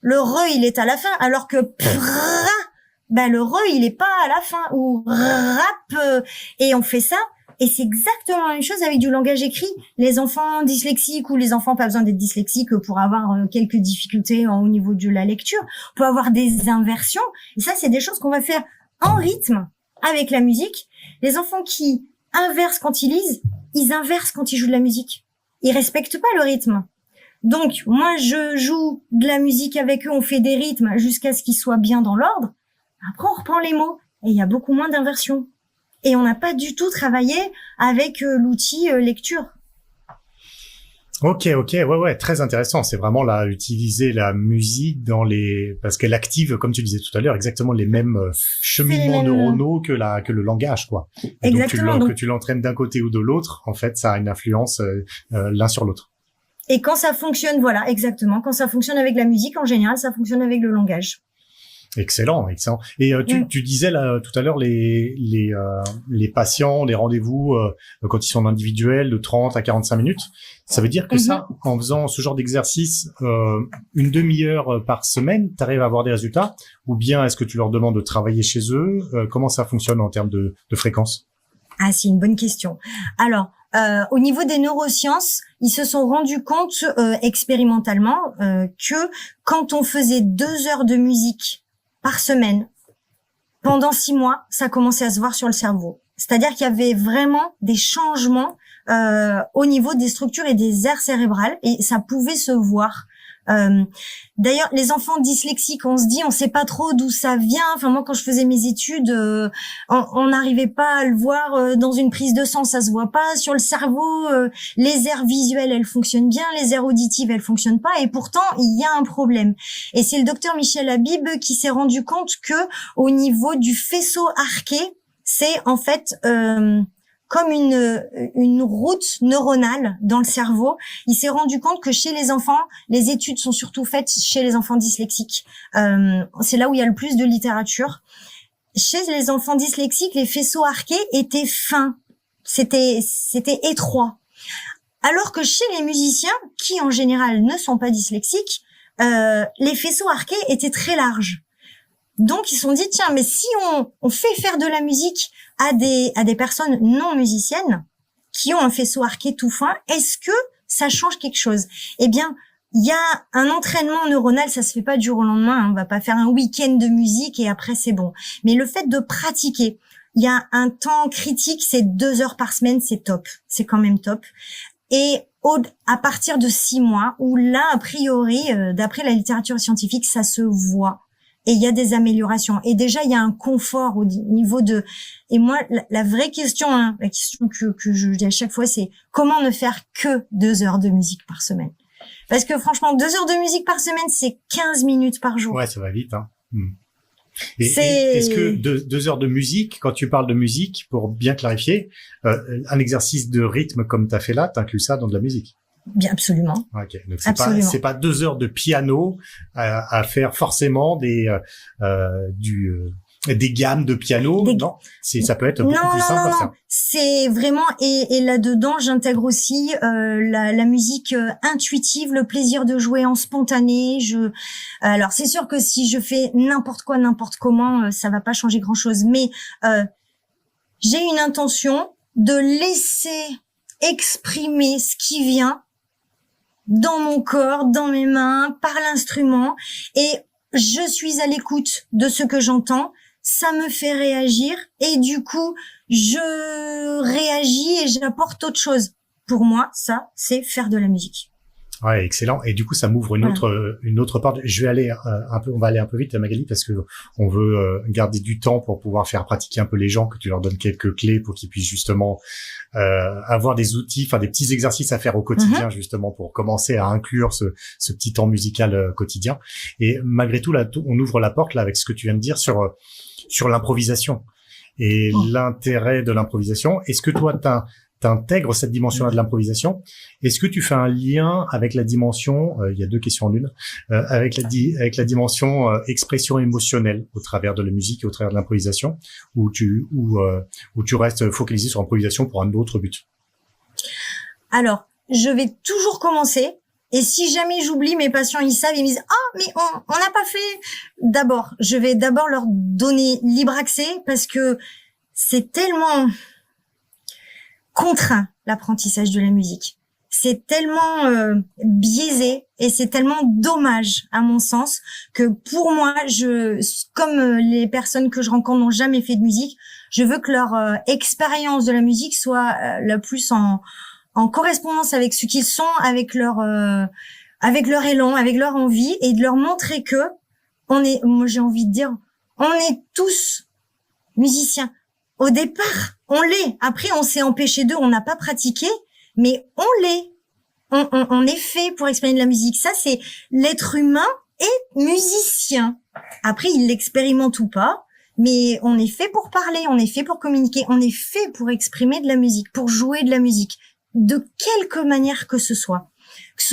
A: le re il est à la fin, alors que pra, le re il est pas à la fin. Ou rap, et on fait ça. Et c'est exactement la même chose avec du langage écrit. Les enfants dyslexiques ou les enfants pas besoin d'être dyslexiques pour avoir quelques difficultés au niveau de la lecture, peut avoir des inversions. Et ça, c'est des choses qu'on va faire en rythme avec la musique. Les enfants qui inversent quand ils lisent, ils inversent quand ils jouent de la musique. Ils respectent pas le rythme. Donc, moi, je joue de la musique avec eux, on fait des rythmes jusqu'à ce qu'ils soient bien dans l'ordre. Après, on reprend les mots et il y a beaucoup moins d'inversions. Et on n'a pas du tout travaillé avec l'outil lecture.
B: Ok, ouais, très intéressant. C'est vraiment là utiliser la musique parce qu'elle active, comme tu disais tout à l'heure, exactement les mêmes cheminements neuronaux que le langage, quoi. Et exactement. Donc que tu l'entraînes d'un côté ou de l'autre, en fait, ça a une influence l'un sur l'autre.
A: Et quand ça fonctionne, voilà, exactement. Quand ça fonctionne avec la musique, en général, ça fonctionne avec le langage.
B: Excellent. Et tu disais là tout à l'heure les patients, les rendez-vous quand ils sont individuels de 30 à 45 minutes. Ça veut dire que ça, en faisant ce genre d'exercice une demi-heure par semaine, tu arrives à avoir des résultats, ou bien est-ce que tu leur demandes de travailler chez eux? Comment ça fonctionne en termes de fréquence?
A: Ah, c'est une bonne question. Alors, au niveau des neurosciences, ils se sont rendus compte expérimentalement que quand on faisait 2 heures de musique par semaine, pendant 6 mois, ça commençait à se voir sur le cerveau. C'est-à-dire qu'il y avait vraiment des changements au niveau des structures et des aires cérébrales, et ça pouvait se voir. D'ailleurs, les enfants dyslexiques, on se dit, on sait pas trop d'où ça vient. Enfin, moi, quand je faisais mes études, on n'arrivait pas à le voir dans une prise de sang, ça se voit pas. Sur le cerveau, les aires visuelles, elles fonctionnent bien, les aires auditives, elles fonctionnent pas, et pourtant, il y a un problème. Et c'est le docteur Michel Habib qui s'est rendu compte que au niveau du faisceau arqué, c'est en fait comme une route neuronale dans le cerveau. Il s'est rendu compte que chez les enfants, les études sont surtout faites chez les enfants dyslexiques. C'est là où il y a le plus de littérature. Chez les enfants dyslexiques, les faisceaux arqués étaient fins. C'était étroit. Alors que chez les musiciens, qui en général ne sont pas dyslexiques, les faisceaux arqués étaient très larges. Donc, ils se sont dit, tiens, mais si on fait faire de la musique à des personnes non musiciennes qui ont un faisceau arqué tout fin, est-ce que ça change quelque chose? Eh bien, il y a un entraînement neuronal, ça se fait pas du jour au lendemain, hein, on va pas faire un week-end de musique et après c'est bon. Mais le fait de pratiquer, il y a un temps critique, c'est 2 heures par semaine, c'est top. C'est quand même top. Et à partir de 6 mois, où là, a priori, d'après la littérature scientifique, ça se voit. Et il y a des améliorations. Et déjà, il y a un confort au niveau de... Et moi, la vraie question, hein, la question que je dis à chaque fois, c'est comment ne faire que 2 heures de musique par semaine? Parce que franchement, 2 heures de musique par semaine, c'est 15 minutes par jour.
B: Ouais, ça va vite, hein. Est-ce que 2 heures de musique, quand tu parles de musique, pour bien clarifier, un exercice de rythme comme tu as fait là, t'inclus ça dans de la musique?
A: Bien, absolument.
B: Ok, donc c'est pas 2 heures de piano à faire forcément des gammes de piano, non? Ça peut être beaucoup plus simple.
A: Non. C'est vraiment, et là-dedans, j'intègre aussi la musique intuitive, le plaisir de jouer en spontané. Alors c'est sûr que si je fais n'importe quoi, n'importe comment, ça va pas changer grand-chose. Mais j'ai une intention de laisser exprimer ce qui vient dans mon corps, dans mes mains, par l'instrument, et je suis à l'écoute de ce que j'entends. Ça me fait réagir et du coup, je réagis et j'apporte autre chose. Pour moi, ça, c'est faire de la musique.
B: Ouais, excellent. Et du coup, ça m'ouvre une autre part. Je vais aller on va aller un peu vite, Magali, parce que on veut garder du temps pour pouvoir faire pratiquer un peu les gens, que tu leur donnes quelques clés pour qu'ils puissent justement avoir des outils, enfin des petits exercices à faire au quotidien, justement pour commencer à inclure ce petit temps musical quotidien. Et malgré tout, là, on ouvre la porte là avec ce que tu viens de dire sur l'improvisation et l'intérêt de l'improvisation. Est-ce que toi, t'intègres cette dimension-là de l'improvisation? Est-ce que tu fais un lien avec la dimension, il y a 2 questions en une, avec la dimension expression émotionnelle au travers de la musique et au travers de l'improvisation, ou tu restes focalisé sur l'improvisation pour un autre but?
A: Alors, je vais toujours commencer. Et si jamais j'oublie, mes patients, ils savent, ils me disent, mais on n'a pas fait. D'abord, je vais d'abord leur donner libre accès parce que c'est tellement contraint, l'apprentissage de la musique. C'est tellement biaisé et c'est tellement dommage, à mon sens, que pour moi, comme les personnes que je rencontre n'ont jamais fait de musique, je veux que leur expérience de la musique soit la plus en correspondance avec ce qu'ils sont, avec leur élan, avec leur envie, et de leur montrer que moi j'ai envie de dire, on est tous musiciens. Au départ, on l'est. Après, on s'est empêché d'eux, on n'a pas pratiqué, mais on l'est. On est fait pour exprimer de la musique. Ça, c'est l'être humain est musicien. Après, il l'expérimente ou pas, mais on est fait pour parler, on est fait pour communiquer, on est fait pour exprimer de la musique, pour jouer de la musique, de quelque manière que ce soit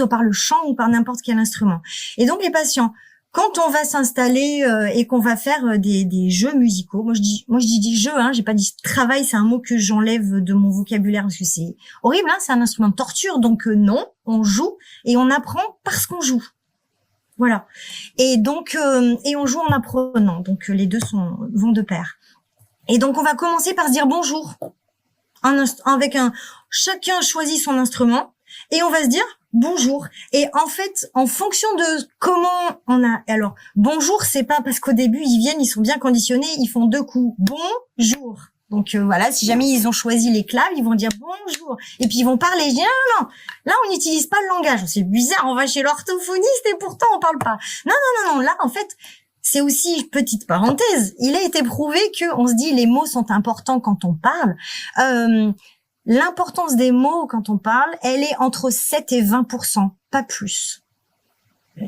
A: par le chant ou par n'importe quel instrument. Et donc, les patients, quand on va s'installer et qu'on va faire des jeux musicaux, moi je dis des jeux, j'ai pas dit travail, c'est un mot que j'enlève de mon vocabulaire parce que c'est horrible, c'est un instrument de torture, donc non, on joue et on apprend parce qu'on joue. Voilà. Et donc et on joue en apprenant, donc les deux vont de pair. Et donc on va commencer par se dire bonjour. Chacun choisit son instrument et on va se dire bonjour. Et en fait, en fonction de comment alors, bonjour, c'est pas parce qu'au début, ils viennent, ils sont bien conditionnés, ils font 2 coups. Bonjour. Donc, voilà, si jamais ils ont choisi les claves, ils vont dire bonjour. Et puis, ils vont parler. Je dis, non. Là, on n'utilise pas le langage. C'est bizarre, on va chez l'orthophoniste et pourtant, on parle pas. Non. Là, en fait, c'est aussi, petite parenthèse, il a été prouvé que on se dit les mots sont importants quand on parle. L'importance des mots quand on parle, elle est entre 7 et 20%, pas plus.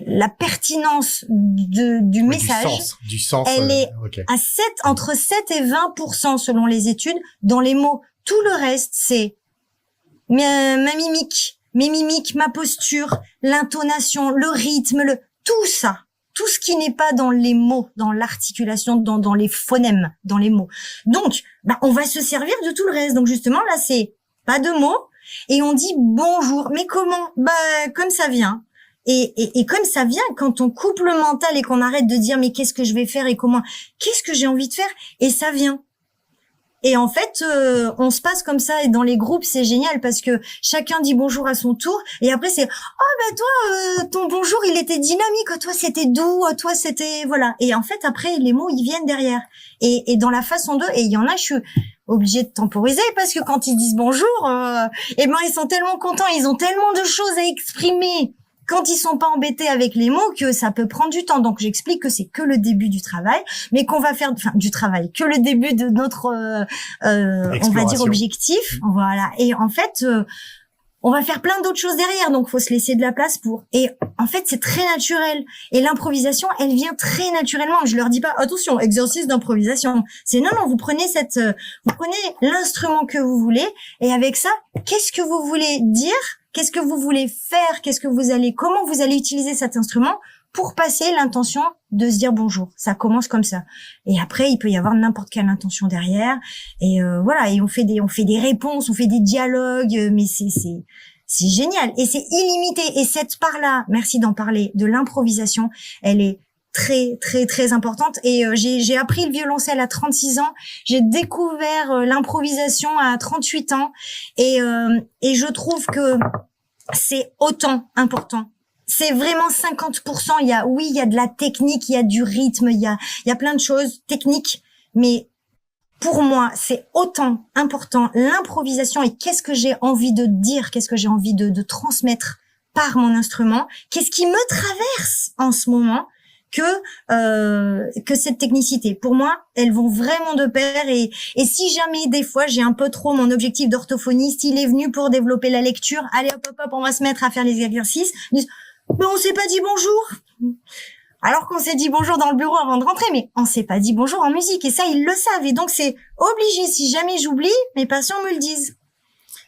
A: La pertinence du message,
B: du sens,
A: elle est entre 7 et 20% selon les études dans les mots. Tout le reste, c'est ma mimique, mes mimiques, ma posture, l'intonation, le rythme, tout ça. Tout ce qui n'est pas dans les mots, dans l'articulation, dans les phonèmes, dans les mots. Donc, on va se servir de tout le reste. Donc, justement, là, c'est pas de mots. Et on dit bonjour. Mais comment? Comme ça vient. Et comme ça vient, quand on coupe le mental et qu'on arrête de dire, mais qu'est-ce que je vais faire et comment? Qu'est-ce que j'ai envie de faire? Et ça vient. Et en fait, on se passe comme ça, et dans les groupes, c'est génial parce que chacun dit bonjour à son tour, et après c'est toi, ton bonjour, il était dynamique, toi c'était doux, toi c'était voilà. Et en fait, après les mots, ils viennent derrière. Et dans la façon d'eux, et il y en a, je suis obligée de temporiser parce que quand ils disent bonjour, ils sont tellement contents, ils ont tellement de choses à exprimer quand ils sont pas embêtés avec les mots que ça peut prendre du temps. Donc j'explique que c'est que le début du travail, mais qu'on va faire du travail, que le début de notre on va dire objectif. Voilà. Et en fait on va faire plein d'autres choses derrière, donc faut se laisser de la place pour. Et en fait, c'est très naturel. Et l'improvisation, elle vient très naturellement. Je leur dis pas, attention, exercice d'improvisation. C'est non, vous prenez vous prenez l'instrument que vous voulez, et avec ça, qu'est-ce que vous voulez dire? Qu'est-ce que vous voulez faire? Comment vous allez utiliser cet instrument pour passer l'intention de se dire bonjour. Ça commence comme ça. Et après, il peut y avoir n'importe quelle intention derrière. Et voilà. Et on fait des réponses, on fait des dialogues. Mais c'est génial. Et c'est illimité. Et cette part-là, merci d'en parler, de l'improvisation, elle est très, très, très importante. Et j'ai appris le violoncelle à 36 ans. J'ai découvert l'improvisation à 38 ans. Et je trouve que c'est autant important. C'est vraiment 50%. Il y a de la technique, il y a du rythme, il y a plein de choses techniques. Mais pour moi, c'est autant important l'improvisation et qu'est-ce que j'ai envie de dire, qu'est-ce que j'ai envie de transmettre par mon instrument, qu'est-ce qui me traverse en ce moment que cette technicité. Pour moi, elles vont vraiment de pair et si jamais des fois j'ai un peu trop mon objectif d'orthophoniste, il est venu pour développer la lecture, allez hop, on va se mettre à faire les exercices. Mais on s'est pas dit bonjour. Alors qu'on s'est dit bonjour dans le bureau avant de rentrer, mais on s'est pas dit bonjour en musique. Et ça, ils le savent. Et donc, c'est obligé. Si jamais j'oublie, mes patients me le disent.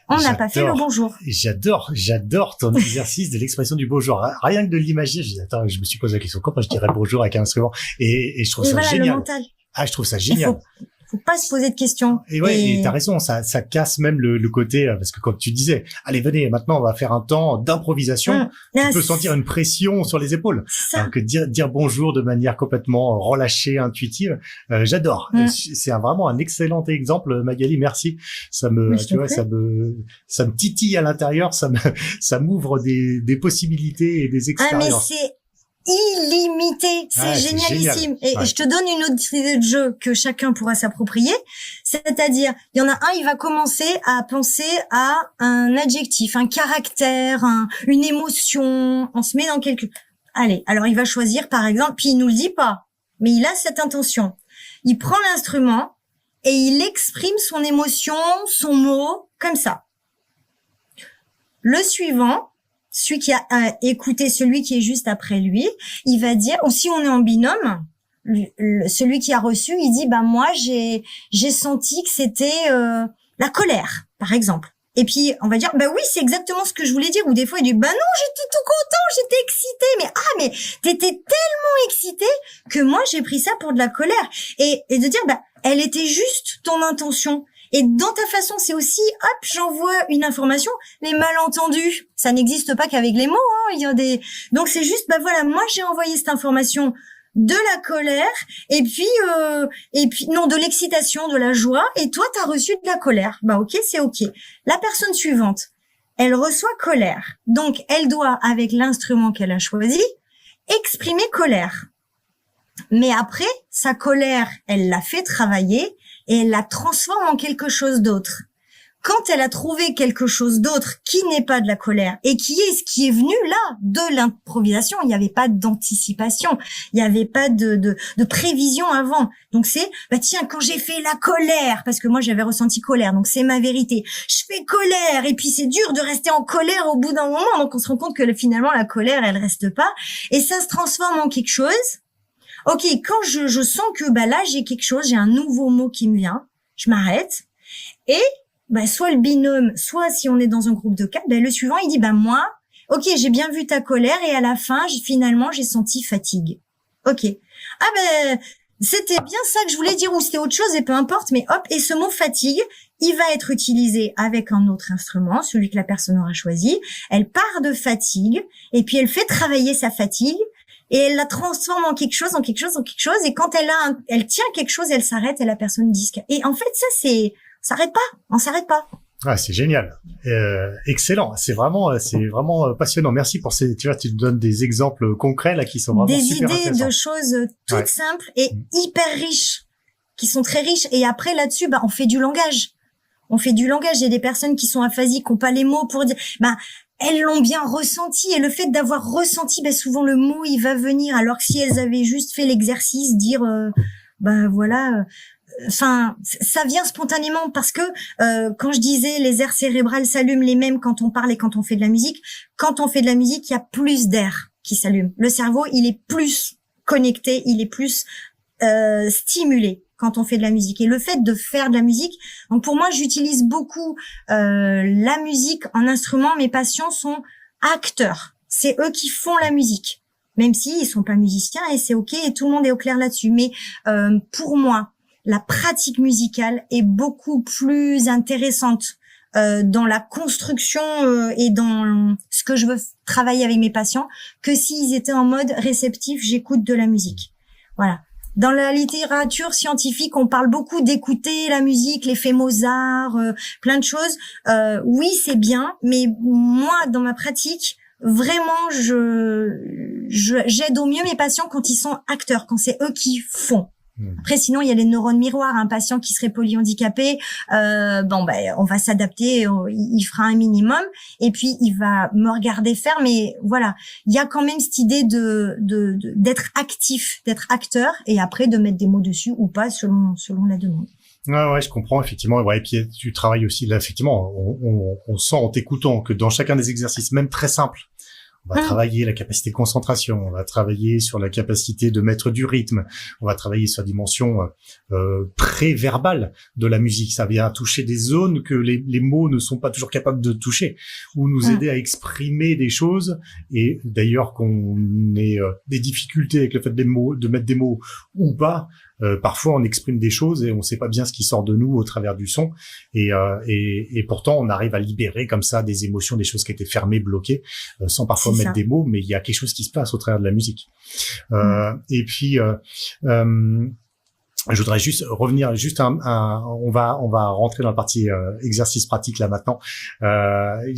A: On n'a pas fait le bonjour.
B: J'adore ton exercice de l'expression du bonjour. Rien que de l'imaginer, je me suis posé la question, comment je dirais bonjour avec un instrument? Et je trouve ça génial. Le mental. Ah, je trouve ça génial.
A: Faut pas se poser de questions.
B: Et t'as raison, ça casse même le côté, parce que comme tu disais, allez, venez, maintenant, on va faire un temps d'improvisation. Tu peux sentir une pression sur les épaules. Alors que dire bonjour de manière complètement relâchée, intuitive, j'adore. C'est vraiment un excellent exemple, Magali, merci. Ça me titille à l'intérieur, ça m'ouvre des possibilités et des expériences.
A: Mais c'est illimité, c'est génialissime. Et je te donne une autre idée de jeu que chacun pourra s'approprier. C'est-à-dire, il y en a un, il va commencer à penser à un adjectif, un caractère, une émotion. On se met dans Allez, alors il va choisir par exemple, puis il nous le dit pas, mais il a cette intention. Il prend l'instrument et il exprime son émotion, son mot, comme ça. Le suivant, celui qui a écouté celui qui est juste après lui, il va dire, ou si on est en binôme, celui qui a reçu, il dit, moi, j'ai senti que c'était la colère, par exemple. Et puis, on va dire, oui, c'est exactement ce que je voulais dire. Ou des fois, il dit, non, j'étais tout content, j'étais excité. Mais t'étais tellement excité que moi, j'ai pris ça pour de la colère. Et de dire, elle était juste ton intention. Et dans ta façon, c'est aussi, hop, j'envoie une information. Les malentendus, ça n'existe pas qu'avec les mots, hein. Il y a donc c'est juste, voilà, moi j'ai envoyé cette information de la colère, et puis non, de l'excitation, de la joie, et toi t'as reçu de la colère. Ok, c'est ok. La personne suivante, elle reçoit colère. Donc elle doit, avec l'instrument qu'elle a choisi, exprimer colère. Mais après, sa colère, elle l'a fait travailler, et elle la transforme en quelque chose d'autre. Quand elle a trouvé quelque chose d'autre qui n'est pas de la colère et qui est ce qui est venu là de l'improvisation, il n'y avait pas d'anticipation, il n'y avait pas de prévision avant. Donc c'est tiens, quand j'ai fait la colère, parce que moi j'avais ressenti colère, donc c'est ma vérité. Je fais colère et puis c'est dur de rester en colère au bout d'un moment, donc on se rend compte que finalement la colère elle reste pas et ça se transforme en quelque chose. Ok, quand je sens que là j'ai quelque chose, j'ai un nouveau mot qui me vient, je m'arrête et soit le binôme, soit si on est dans un groupe de 4, le suivant il dit moi, ok, j'ai bien vu ta colère et à la fin finalement j'ai senti fatigue. Ok, c'était bien ça que je voulais dire ou c'était autre chose et peu importe, mais hop, et ce mot fatigue, il va être utilisé avec un autre instrument, celui que la personne aura choisi. Elle part de fatigue et puis elle fait travailler sa fatigue. Et elle la transforme en quelque chose. Et quand elle tient quelque chose, elle s'arrête et la personne dit. Et en fait, ça, on s'arrête pas.
B: Ah, c'est génial. Excellent. C'est vraiment passionnant. Merci pour tu nous donnes des exemples concrets, là, qui sont vraiment super intéressants.
A: Des idées de choses toutes simples et hyper riches, qui sont très riches. Et après, là-dessus, on fait du langage. Il y a des personnes qui sont aphasiques, qui n'ont pas les mots pour dire, elles l'ont bien ressenti et le fait d'avoir ressenti, souvent le mot il va venir alors que si elles avaient juste fait l'exercice, dire voilà, enfin, ça vient spontanément parce que quand je disais les aires cérébrales s'allument les mêmes quand on parle et quand on fait de la musique, quand on fait de la musique, il y a plus d'air qui s'allume. Le cerveau, il est plus connecté, il est plus stimulé quand on fait de la musique. Et le fait de faire de la musique, donc pour moi, j'utilise beaucoup la musique en instrument. Mes patients sont acteurs. C'est eux qui font la musique, même s'ils sont pas musiciens et c'est ok et tout le monde est au clair là-dessus. Mais pour moi, la pratique musicale est beaucoup plus intéressante dans la construction et dans ce que je veux travailler avec mes patients que s'ils étaient en mode réceptif, j'écoute de la musique. Voilà. Dans la littérature scientifique, on parle beaucoup d'écouter la musique, l'effet Mozart, plein de choses. Oui, c'est bien, mais moi, dans ma pratique, vraiment, j'aide au mieux mes patients quand ils sont acteurs, quand c'est eux qui font. Après, sinon, il y a les neurones miroirs. Un patient qui serait polyhandicapé, on va s'adapter, il fera un minimum, et puis il va me regarder faire. Mais voilà, il y a quand même cette idée d'être actif, d'être acteur, et après de mettre des mots dessus ou pas selon la demande.
B: Ouais, je comprends effectivement. Ouais, et puis tu travailles aussi là. Effectivement, on sent en t'écoutant que dans chacun des exercices, même très simples, on va travailler la capacité de concentration, on va travailler sur la capacité de mettre du rythme, on va travailler sur la dimension pré-verbale de la musique. Ça vient toucher des zones que les mots ne sont pas toujours capables de toucher, ou nous aider à exprimer des choses. Et d'ailleurs, qu'on ait des difficultés avec le fait de mettre des mots ou pas, parfois on exprime des choses et on sait pas bien ce qui sort de nous au travers du son, et pourtant on arrive à libérer comme ça des émotions, des choses qui étaient fermées, bloquées, sans parfois mettre des mots, mais il y a quelque chose qui se passe au travers de la musique. Et puis je voudrais juste revenir on va rentrer dans la partie exercice pratique là maintenant. Je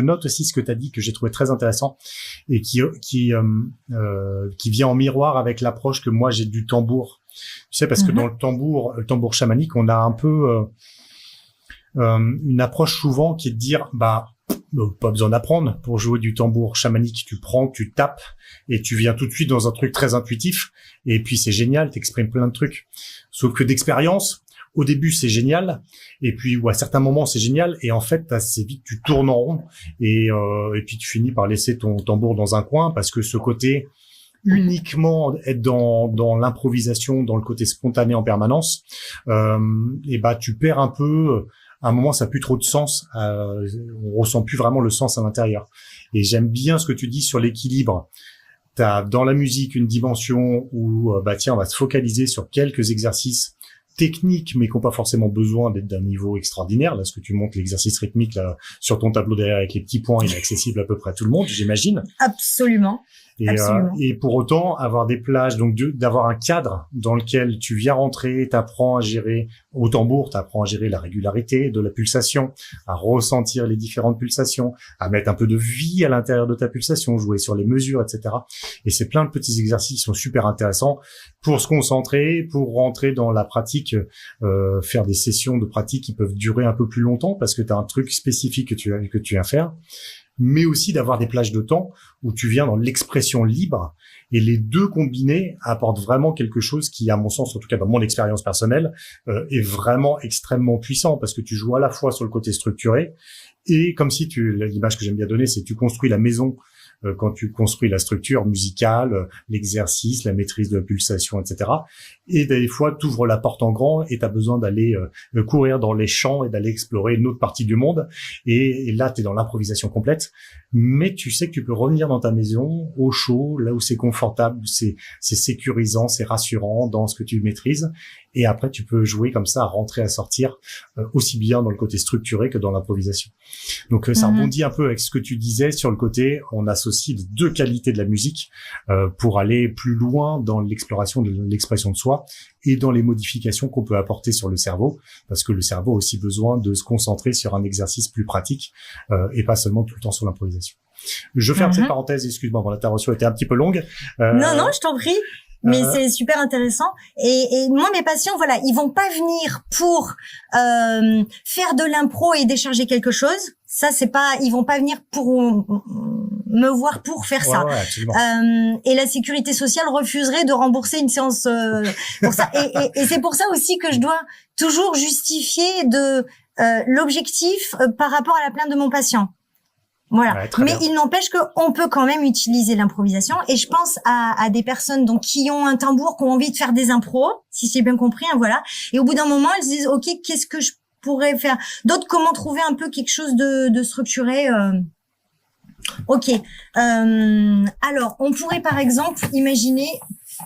B: note aussi ce que tu as dit que j'ai trouvé très intéressant et qui vient en miroir avec l'approche que moi j'ai du tambour. Tu sais, parce que dans le tambour chamanique, on a un peu une approche souvent qui est de dire pas besoin d'apprendre pour jouer du tambour chamanique, tu prends, tu tapes et tu viens tout de suite dans un truc très intuitif et puis c'est génial, t'exprimes plein de trucs. Sauf que d'expérience, au début c'est génial et puis à certains moments c'est génial et en fait assez vite tu tournes en rond et puis tu finis par laisser ton tambour dans un coin parce que ce côté uniquement être dans l'improvisation, dans le côté spontané en permanence, tu perds un peu. À un moment, ça n'a plus trop de sens. On ressent plus vraiment le sens à l'intérieur. Et j'aime bien ce que tu dis sur l'équilibre. T'as dans la musique une dimension où, on va se focaliser sur quelques exercices techniques, mais qui n'ont pas forcément besoin d'être d'un niveau extraordinaire. Là, ce que tu montres, l'exercice rythmique là sur ton tableau derrière avec les petits points, il est accessible à peu près à tout le monde, j'imagine.
A: Absolument.
B: Et pour autant, avoir des plages, donc d'avoir un cadre dans lequel tu viens rentrer, t'apprends à gérer au tambour, t'apprends à gérer la régularité de la pulsation, à ressentir les différentes pulsations, à mettre un peu de vie à l'intérieur de ta pulsation, jouer sur les mesures, etc. Et c'est plein de petits exercices qui sont super intéressants pour se concentrer, pour rentrer dans la pratique, faire des sessions de pratique qui peuvent durer un peu plus longtemps parce que t'as un truc spécifique que tu viens faire. Mais aussi d'avoir des plages de temps où tu viens dans l'expression libre et les deux combinés apportent vraiment quelque chose qui, à mon sens, en tout cas dans mon expérience personnelle, est vraiment extrêmement puissant parce que tu joues à la fois sur le côté structuré et comme si l'image que j'aime bien donner, c'est que tu construis la maison quand tu construis la structure musicale, l'exercice, la maîtrise de la pulsation, etc. Et des fois, tu ouvres la porte en grand et tu as besoin d'aller courir dans les champs et d'aller explorer une autre partie du monde. Et là, tu es dans l'improvisation complète. Mais tu sais que tu peux revenir dans ta maison, au chaud, là où c'est confortable, c'est sécurisant, c'est rassurant dans ce que tu maîtrises. Et après, tu peux jouer comme ça, à rentrer, à sortir, aussi bien dans le côté structuré que dans l'improvisation. Donc, ça rebondit un peu avec ce que tu disais sur le côté, on associe les deux qualités de la musique pour aller plus loin dans l'exploration de l'expression de soi et dans les modifications qu'on peut apporter sur le cerveau, parce que le cerveau a aussi besoin de se concentrer sur un exercice plus pratique et pas seulement tout le temps sur l'improvisation. Je ferme cette parenthèse, excuse-moi, mon intervention était un petit peu longue.
A: Non, je t'en prie. Mais c'est super intéressant. Et moi, mes patients, voilà, ils vont pas venir pour faire de l'impro et décharger quelque chose. Ça, c'est pas. Ils vont pas venir pour me voir pour faire ça.
B: Ouais, absolument.
A: Et la sécurité sociale refuserait de rembourser une séance pour ça. Et c'est pour ça aussi que je dois toujours justifier de l'objectif par rapport à la plainte de mon patient. Voilà.
B: Ouais,
A: mais il n'empêche qu'on peut quand même utiliser l'improvisation. Et je pense à des personnes donc qui ont un tambour, qui ont envie de faire des impros, si j'ai bien compris, hein, voilà. Et au bout d'un moment, elles se disent, OK, qu'est-ce que je pourrais faire d'autres? Comment trouver un peu quelque chose de structuré OK. Alors, on pourrait par exemple imaginer,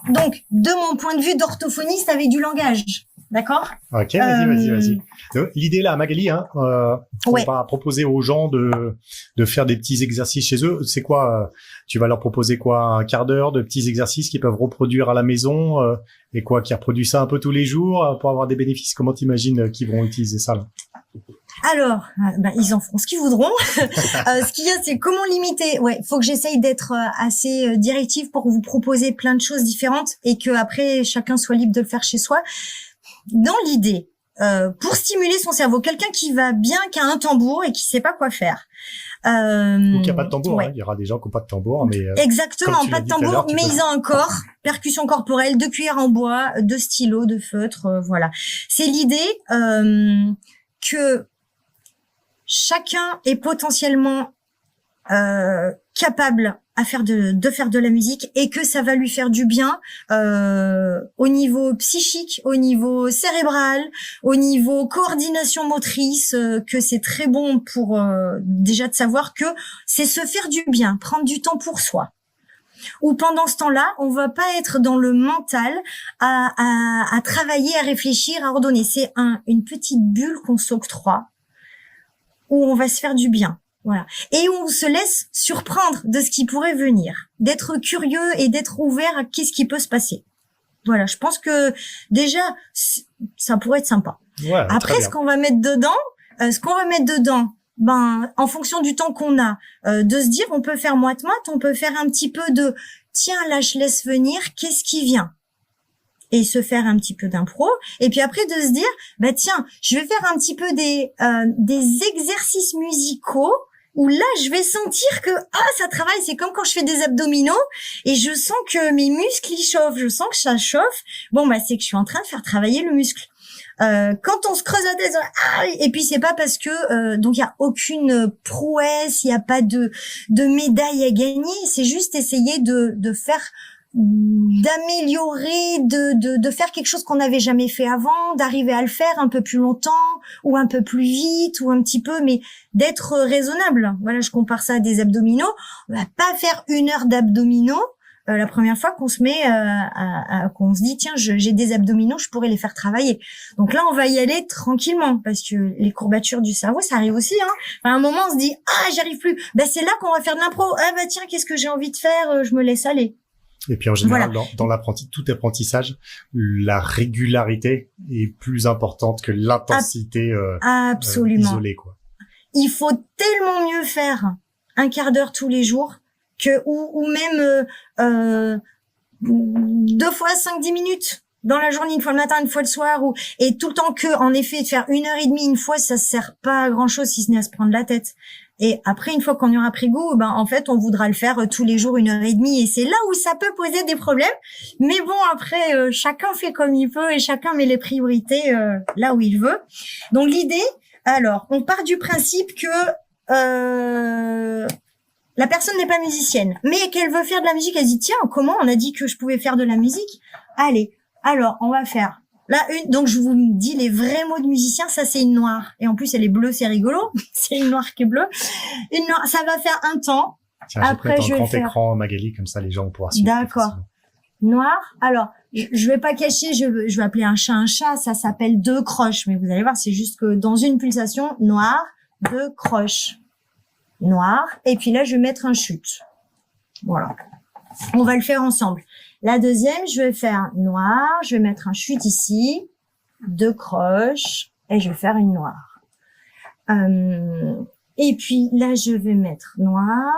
A: donc, de mon point de vue d'orthophoniste avec du langage. D'accord?
B: Ok, vas-y. L'idée là, Magali, on
A: ouais.
B: va proposer aux gens de faire des petits exercices chez eux. C'est quoi? Tu vas leur proposer quoi? Un quart d'heure de petits exercices qu'ils peuvent reproduire à la maison et quoi, qui reproduisent ça un peu tous les jours pour avoir des bénéfices. Comment t'imagines qu'ils vont utiliser ça là?
A: Alors, ils en feront ce qu'ils voudront. Ce qu'il y a, c'est comment limiter. Ouais, faut que j'essaye d'être assez directive pour vous proposer plein de choses différentes et que après chacun soit libre de le faire chez soi. Dans l'idée, pour stimuler son cerveau, quelqu'un qui va bien, qui a un tambour et qui sait pas quoi faire.
B: Ou qui a pas de tambour,
A: ouais.
B: hein. Il y aura des gens qui ont pas de tambour, mais
A: exactement, pas de tambour, mais ils ont un corps, percussion corporelle, 2 cuillères en bois, 2 stylos, 2 feutres, voilà. C'est l'idée que chacun est potentiellement capable à faire de faire de la musique et que ça va lui faire du bien au niveau psychique, au niveau cérébral, au niveau coordination motrice, que c'est très bon pour déjà de savoir que c'est se faire du bien, prendre du temps pour soi. Ou pendant ce temps-là, on va pas être dans le mental à travailler, à réfléchir, à ordonner. C'est une petite bulle qu'on s'octroie où on va se faire du bien. Voilà. Et où on se laisse surprendre de ce qui pourrait venir, d'être curieux et d'être ouvert à qu'est-ce qui peut se passer. Voilà, je pense que déjà ça pourrait être sympa.
B: Ouais,
A: après, ce qu'on va mettre dedans, en fonction du temps qu'on a, de se dire on peut faire moite-moite, on peut faire un petit peu de tiens là je laisse venir, qu'est-ce qui vient? Et se faire un petit peu d'impro, et puis après de se dire tiens, je vais faire un petit peu des exercices musicaux où là je vais sentir que ça travaille. C'est comme quand je fais des abdominaux et je sens que mes muscles ils chauffent, je sens que ça chauffe. C'est que je suis en train de faire travailler le muscle. Quand on se creuse la tête, et puis c'est pas parce que donc il y a aucune prouesse, il y a pas de médaille à gagner, c'est juste essayer de faire, d'améliorer, de faire quelque chose qu'on n'avait jamais fait avant, d'arriver à le faire un peu plus longtemps ou un peu plus vite ou un petit peu, mais d'être raisonnable. Voilà, je compare ça à des abdominaux. On va pas faire 1 heure d'abdominaux la première fois qu'on se met qu'on se dit tiens, j'ai des abdominaux, je pourrais les faire travailler. Donc là on va y aller tranquillement parce que les courbatures du cerveau ça arrive aussi, hein. À un moment on se dit j'y arrive plus, c'est là qu'on va faire de l'impro. Tiens, qu'est-ce que j'ai envie de faire, je me laisse aller.
B: Et puis en général,
A: voilà.
B: dans tout apprentissage, la régularité est plus importante que l'intensité
A: absolument.
B: Isolée, quoi.
A: Il faut tellement mieux faire un quart d'heure tous les jours que ou même 2 fois 5-10 minutes dans la journée, une fois le matin, une fois le soir, et tout le temps que, en effet, de faire 1h30 une fois, ça sert pas à grand chose si ce n'est à se prendre la tête. Et après, une fois qu'on y aura pris goût, en fait, on voudra le faire tous les jours 1h30 et c'est là où ça peut poser des problèmes. Mais bon, après, chacun fait comme il peut et chacun met les priorités là où il veut. Donc l'idée, alors, on part du principe que la personne n'est pas musicienne, mais qu'elle veut faire de la musique. Elle dit tiens, comment on a dit que je pouvais faire de la musique? Allez, alors on va faire là donc je vous dis les vrais mots de musicien. Ça c'est une noire et en plus elle est bleue, c'est rigolo. C'est une noire qui est bleue. Une noire, ça va faire un temps.
B: Tiens, après je vais grand écran, Magali, comme ça les gens vont pouvoir suivre.
A: D'accord. Noir. Alors je vais pas cacher, je vais appeler un chat. Ça s'appelle 2 croches, mais vous allez voir, c'est juste que dans une pulsation, noir, 2 croches. Noir, et puis là je vais mettre un chute. Voilà. On va le faire ensemble. La deuxième, je vais faire noir, je vais mettre un chute ici, 2 croches, et je vais faire une noire. Et puis là je vais mettre noir,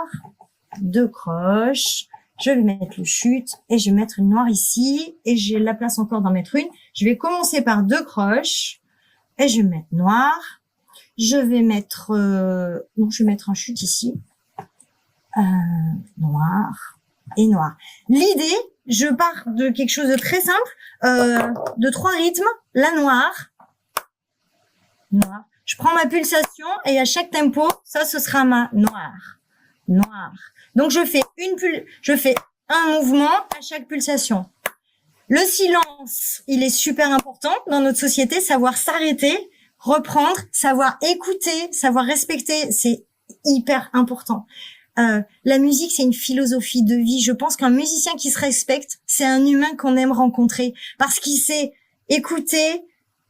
A: 2 croches, Je vais mettre le chute et je vais mettre une noire ici et j'ai la place encore d'en mettre une. Je vais commencer par 2 croches et je vais mettre noir. Je vais mettre, je vais mettre un chute ici. Noir et noir. L'idée, je pars de quelque chose de très simple, de 3 rythmes. La noire, noir. Je prends ma pulsation et à chaque tempo, ça, ce sera ma noire, noire. Donc, je fais un mouvement à chaque pulsation. Le silence, il est super important dans notre société, savoir s'arrêter, reprendre, savoir écouter, savoir respecter, c'est hyper important. La musique, c'est une philosophie de vie. Je pense qu'un musicien qui se respecte, c'est un humain qu'on aime rencontrer parce qu'il sait écouter,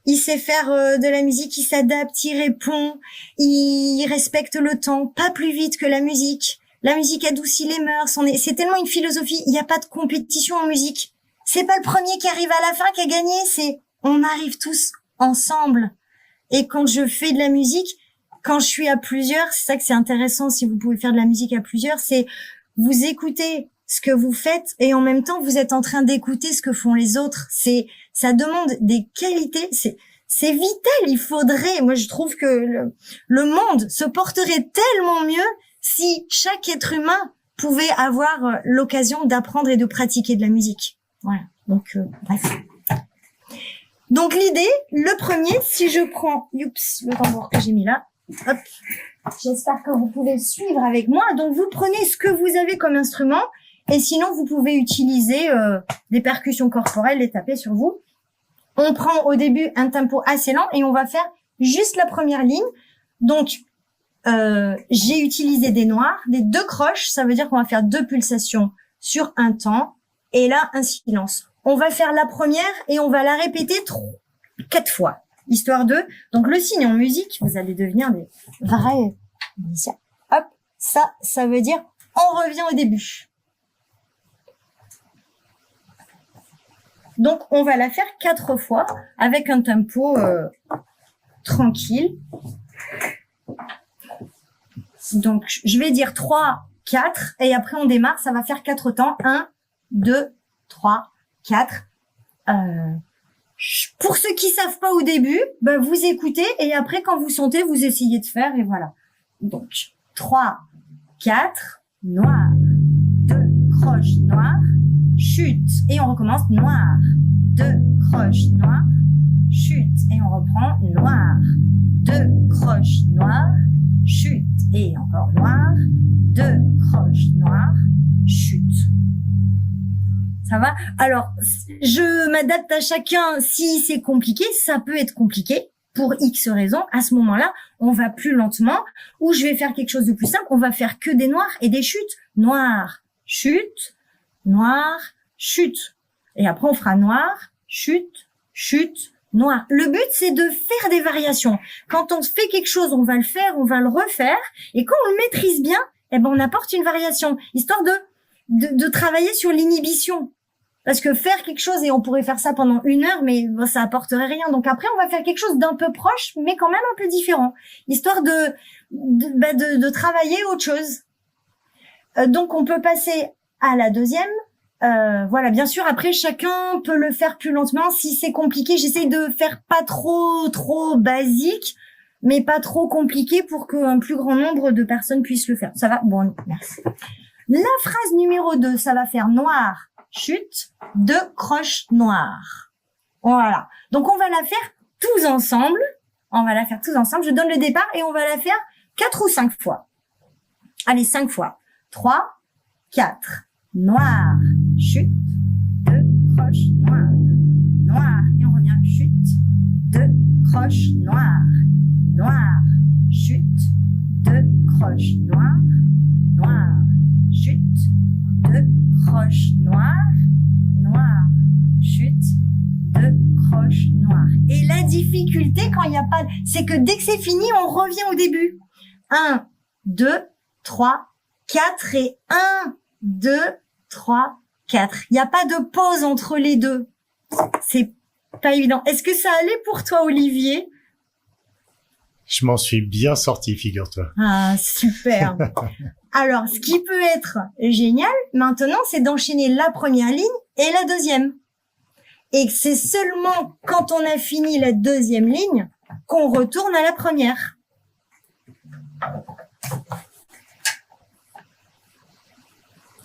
A: il sait faire de la musique, il s'adapte, il répond, il respecte le temps, pas plus vite que la musique. La musique adoucit les mœurs. C'est tellement une philosophie. Il n'y a pas de compétition en musique. C'est pas le premier qui arrive à la fin qui a gagné. C'est on arrive tous ensemble. Et quand je fais de la musique, quand je suis à plusieurs, c'est ça que c'est intéressant si vous pouvez faire de la musique à plusieurs, c'est vous écoutez ce que vous faites et en même temps vous êtes en train d'écouter ce que font les autres. Ça demande des qualités. C'est vital. Il faudrait. Moi, je trouve que le monde se porterait tellement mieux si chaque être humain pouvait avoir l'occasion d'apprendre et de pratiquer de la musique. Voilà. Donc, bref. Donc, l'idée, le premier, si je prends, le tambour que j'ai mis là, hop, j'espère que vous pouvez suivre avec moi. Donc, vous prenez ce que vous avez comme instrument et sinon, vous pouvez utiliser des percussions corporelles, les taper sur vous. On prend au début un tempo assez lent et on va faire juste la première ligne. Donc, j'ai utilisé des noirs, des 2 croches, ça veut dire qu'on va faire 2 pulsations sur un temps, et là, un silence. On va faire la première et on va la répéter 4 fois, histoire de... Donc, le signe en musique, vous allez devenir des vrais musiciens. Hop, ça veut dire on revient au début. Donc, on va la faire 4 fois avec un tempo tranquille. Donc, je vais dire 3, 4, et après on démarre, ça va faire 4 temps. 1, 2, 3, 4. Pour ceux qui savent pas au début, vous écoutez, et après, quand vous sentez, vous essayez de faire, et voilà. Donc, 3, 4, noir, 2, croche, noir, chute, et on recommence, noir, 2, croche, noir, chute, et on reprend, noir, 2, croche, noir, chute, et encore noir, 2 croches noires, chute. Ça va? Alors, je m'adapte à chacun. Si c'est compliqué, ça peut être compliqué pour X raisons. À ce moment-là, on va plus lentement, ou je vais faire quelque chose de plus simple. On va faire que des noirs et des chutes. Noir, chute, noir, chute. Et après, on fera noir, chute, chute, noir. Le but, c'est de faire des variations. Quand on fait quelque chose, on va le faire, on va le refaire. Et quand on le maîtrise bien, on apporte une variation, histoire de travailler sur l'inhibition. Parce que faire quelque chose, et on pourrait faire ça pendant 1 heure, mais ça apporterait rien. Donc après, on va faire quelque chose d'un peu proche, mais quand même un peu différent. Histoire de travailler autre chose. Donc on peut passer à la deuxième. Voilà, bien sûr, après, chacun peut le faire plus lentement. Si c'est compliqué, j'essaie de faire pas trop basique, mais pas trop compliqué pour qu'un plus grand nombre de personnes puissent le faire. Ça va? Bon, merci. La phrase numéro 2, ça va faire noir, chute, 2 croches noires. Voilà. Donc, on va la faire tous ensemble. Je donne le départ et on va la faire 4 ou 5 fois. Allez, 5 fois. 3, 4. Noir, chute, 2 croches noires. Noir, et on revient, chute, 2 croches noires. Noir, chute, 2 croches noires. Noir, chute, 2 croches noires. Noir, chute, 2 croches noires. Et la difficulté quand il n'y a pas... C'est que dès que c'est fini, on revient au début. 1, 2, 3, 4 et 1, 2, 3, 4. Il n'y a pas de pause entre les deux. C'est pas évident. Est-ce que ça allait pour toi, Olivier?
B: Je m'en suis bien sorti, figure-toi.
A: Ah, super. Alors, ce qui peut être génial maintenant, c'est d'enchaîner la première ligne et la deuxième. Et c'est seulement quand on a fini la deuxième ligne qu'on retourne à la première.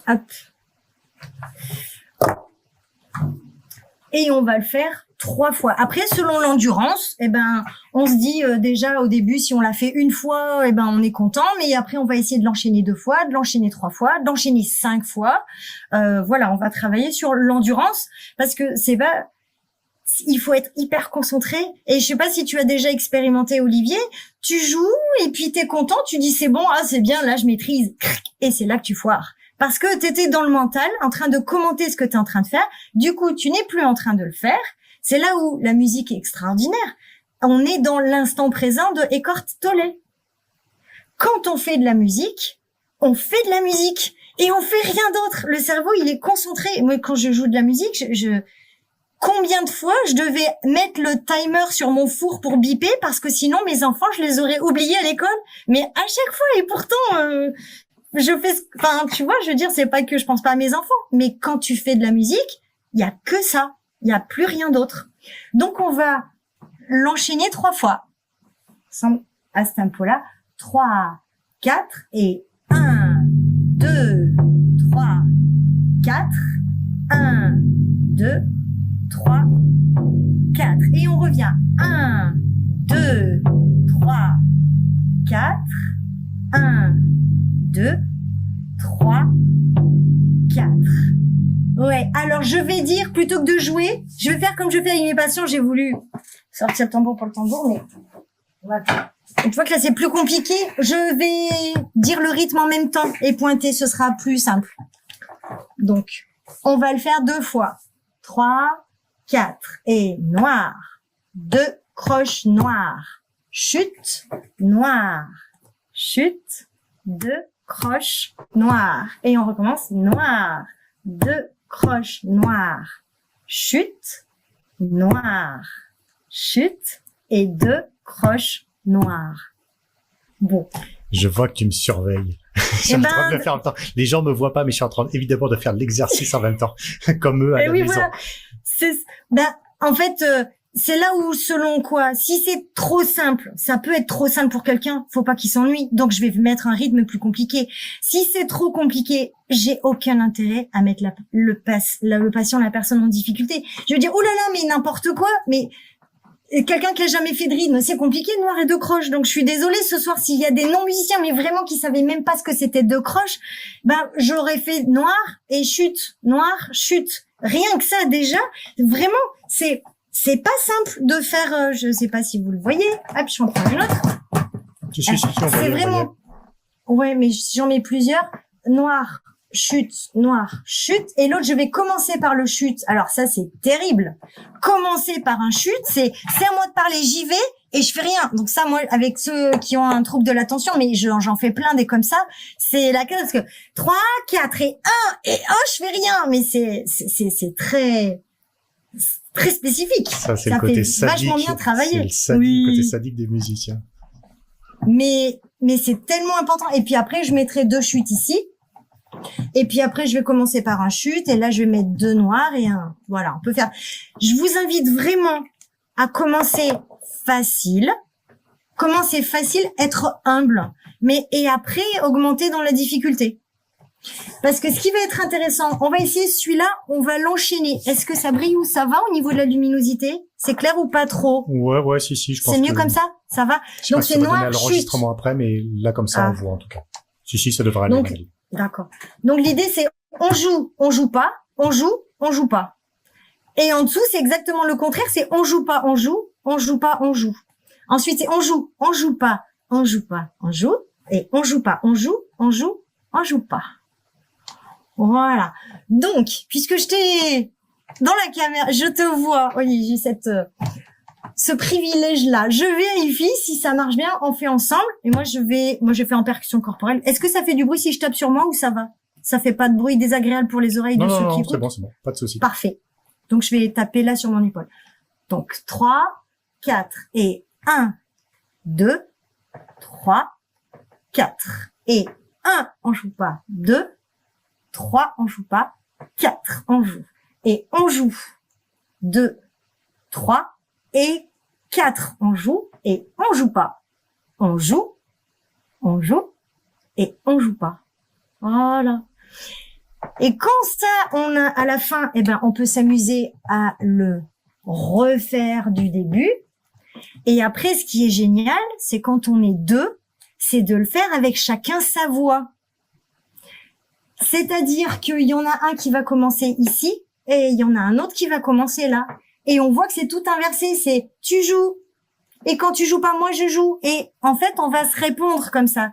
A: Hop. Et on va le faire 3 fois. Après, selon l'endurance, on se dit déjà au début, si on l'a fait une fois, on est content. Mais après, on va essayer de l'enchaîner 2 fois, de l'enchaîner 3 fois, d'enchaîner 5 fois. Voilà, on va travailler sur l'endurance parce que il faut être hyper concentré. Et je sais pas si tu as déjà expérimenté, Olivier. Tu joues et puis t'es content, tu dis c'est bon, c'est bien, là je maîtrise. Et c'est là que tu foires. Parce que t'étais dans le mental, en train de commenter ce que t'es en train de faire. Du coup, tu n'es plus en train de le faire. C'est là où la musique est extraordinaire. On est dans l'instant présent de Eckhart Tolle. Quand on fait de la musique, on fait de la musique. Et on fait rien d'autre. Le cerveau, il est concentré. Moi, quand je joue de la musique, combien de fois je devais mettre le timer sur mon four pour biper parce que sinon, mes enfants, je les aurais oubliés à l'école. Mais à chaque fois, et pourtant... tu vois, je veux dire, c'est pas que je pense pas à mes enfants, mais quand tu fais de la musique, il y a que ça, il y a plus rien d'autre. Donc on va l'enchaîner 3 fois. À ce tempo-là, 3, 4 et 1, 2, 3, 4, 1, 2, 3, 4 et on revient 1, 2, 3, 4, 1, 2, 3, 4. Ouais, alors je vais dire, plutôt que de jouer, je vais faire comme je fais avec mes patients. J'ai voulu sortir le tambour pour le tambour, mais voilà. Une fois que là c'est plus compliqué, je vais dire le rythme en même temps et pointer, ce sera plus simple. Donc, on va le faire 2 fois. 3, 4 et noir. 2 croches noires. Chute, noir. Chute, 2 croches noires. Et on recommence. Noir. 2 croches noires. Chute. Noir. Chute. Et 2 croches noires. Bon.
B: Je vois que tu me surveilles. Je suis en train de le faire en même temps. Les gens me voient pas, mais je suis en train évidemment de faire l'exercice en même temps. Comme eux à la maison.
A: Voilà. En fait, c'est là où, selon quoi, si c'est trop simple, ça peut être trop simple pour quelqu'un, faut pas qu'il s'ennuie. Donc, je vais mettre un rythme plus compliqué. Si c'est trop compliqué, j'ai aucun intérêt à mettre le patient, la personne en difficulté. Je veux dire, oh là là, mais n'importe quoi, mais quelqu'un qui a jamais fait de rythme, c'est compliqué, noir et 2 croches. Donc, je suis désolée ce soir s'il y a des non-musiciens, mais vraiment qui savaient même pas ce que c'était 2 croches, j'aurais fait noir et chute, noir, chute. Rien que ça, déjà, vraiment, c'est pas simple de faire, je sais pas si vous le voyez. Hop, je en prends une autre. C'est vraiment, ouais, mais si j'en mets plusieurs, noir, chute, noir, chute, et l'autre, je vais commencer par le chute. Alors ça, c'est terrible. Commencer par un chute, c'est à moi de parler, j'y vais, et je fais rien. Donc ça, moi, avec ceux qui ont un trouble de l'attention, mais j'en fais plein des comme ça, c'est la case, parce que 3, 4 et 1, je fais rien, mais c'est très spécifique.
B: Ça, c'est le côté sadique.
A: Vachement bien travaillé.
B: C'est le côté sadique des musiciens.
A: Mais c'est tellement important. Et puis après, je mettrai 2 chutes ici. Et puis après, je vais commencer par un chute. Et là, je vais mettre 2 noirs et un. Voilà, on peut faire. Je vous invite vraiment à commencer facile. Commencer facile, être humble. Et après, augmenter dans la difficulté. Parce que ce qui va être intéressant, on va essayer celui-là, on va l'enchaîner. Est-ce que ça brille ou ça va au niveau de la luminosité? C'est clair ou pas trop?
B: Ouais, si, je pense.
A: C'est mieux comme ça? Ça va? Donc c'est noir, chute.
B: L'enregistrement après, mais là, comme ça, on voit en tout cas. Si, ça devrait aller.
A: D'accord. Donc l'idée, c'est on joue pas, on joue pas. Et en dessous, c'est exactement le contraire, c'est on joue pas, on joue pas, on joue. Ensuite, c'est on joue pas, on joue pas, on joue. Et on joue pas, on joue pas. Voilà. Donc, puisque je t'ai dans la caméra, je te vois. Oui, j'ai ce privilège-là. Je vérifie si ça marche bien. On fait ensemble. Et moi, je fais en percussion corporelle. Est-ce que ça fait du bruit si je tape sur moi ou ça va? Ça fait pas de bruit désagréable pour les oreilles de ceux qui écoutent?
B: C'est bon. Pas de souci.
A: Parfait. Donc, je vais taper là sur mon épaule. Donc, 3, 4 et 1, 2, 3, 4 et 1, on joue pas. 2, 3, on joue pas. 4, on joue. Et on joue. 2, 3 et 4, on joue et on joue pas. On joue et on joue pas. Voilà. Et quand ça, on a à la fin, on peut s'amuser à le refaire du début. Et après, ce qui est génial, c'est quand on est deux, c'est de le faire avec chacun sa voix. C'est-à-dire qu'il y en a un qui va commencer ici et il y en a un autre qui va commencer là. Et on voit que c'est tout inversé, c'est tu joues. Et quand tu joues pas, moi je joue. Et en fait, on va se répondre comme ça.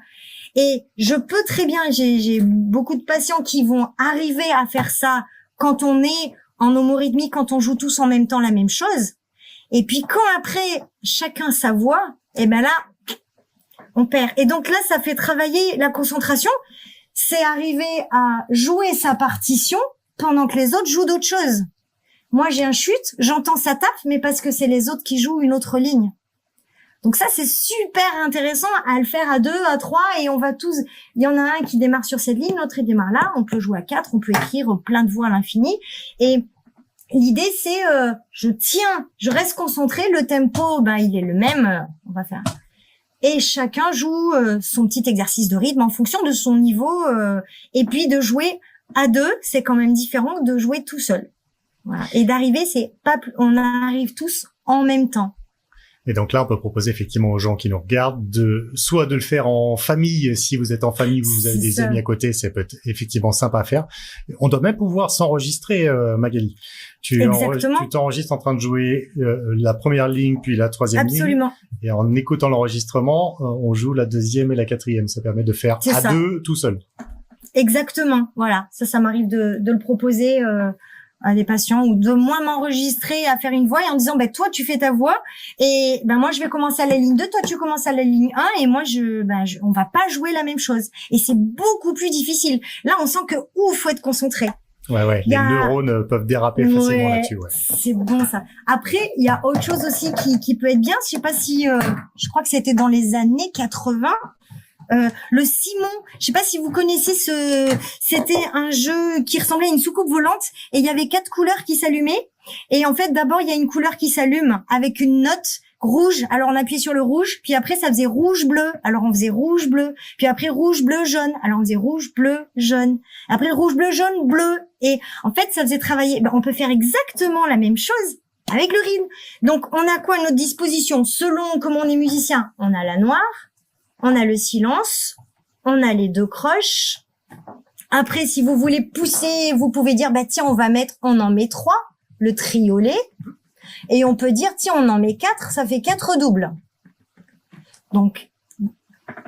A: Et je peux très bien, j'ai beaucoup de patients qui vont arriver à faire ça quand on est en homorythmie, quand on joue tous en même temps la même chose. Et puis quand après, chacun sa voix, là, on perd. Et donc là, ça fait travailler la concentration. C'est arriver à jouer sa partition pendant que les autres jouent d'autres choses. Moi, j'ai un chute, j'entends ça tape, mais parce que c'est les autres qui jouent une autre ligne. Donc ça, c'est super intéressant à le faire à 2, à 3, et on va tous... Il y en a un qui démarre sur cette ligne, l'autre il démarre là, on peut jouer à 4, on peut écrire plein de voix à l'infini. Et l'idée, c'est je tiens, je reste concentré, le tempo, il est le même, on va faire... Et chacun joue son petit exercice de rythme en fonction de son niveau. Et puis de jouer à 2, c'est quand même différent de jouer tout seul. Voilà. Et d'arriver, on arrive tous en même temps.
B: Et donc là, on peut proposer effectivement aux gens qui nous regardent soit de le faire en famille, si vous êtes en famille, vous avez des amis à côté, ça peut être effectivement sympa à faire. On doit même pouvoir s'enregistrer, Magali. Tu t'enregistres en train de jouer la première ligne, puis la troisième
A: Absolument.
B: ligne. Et en écoutant l'enregistrement, on joue la deuxième et la quatrième. Ça permet de faire à 2 tout seul.
A: Exactement. Voilà. Ça m'arrive de le proposer à des patients, ou de moi m'enregistrer à faire une voix et en disant toi tu fais ta voix et moi je vais commencer à la ligne 2, toi tu commences à la ligne 1 et moi on va pas jouer la même chose et c'est beaucoup plus difficile. Là on sent que faut être concentré.
B: Ouais, les neurones peuvent déraper facilement là-dessus. Ouais.
A: C'est bon ça. Après, il y a autre chose aussi qui peut être bien. Je sais pas si, je crois que c'était dans les années 80. Le Simon, je sais pas si vous connaissez c'était un jeu qui ressemblait à une soucoupe volante et il y avait 4 couleurs qui s'allumaient. Et en fait, d'abord, il y a une couleur qui s'allume avec une note rouge. Alors, on appuyait sur le rouge, puis après, ça faisait rouge-bleu. Alors, on faisait rouge-bleu. Puis après, rouge-bleu-jaune. Alors, on faisait rouge-bleu-jaune. Après, rouge-bleu-jaune-bleu. Et en fait, ça faisait travailler. On peut faire exactement la même chose avec le rythme. Donc, on a quoi à notre disposition? Selon comment on est musicien, on a la noire, on a le silence, on a les 2 croches. Après, si vous voulez pousser, vous pouvez dire, tiens, on en met 3, le triolet. Et on peut dire, tiens, on en met 4, ça fait 4 doubles. Donc,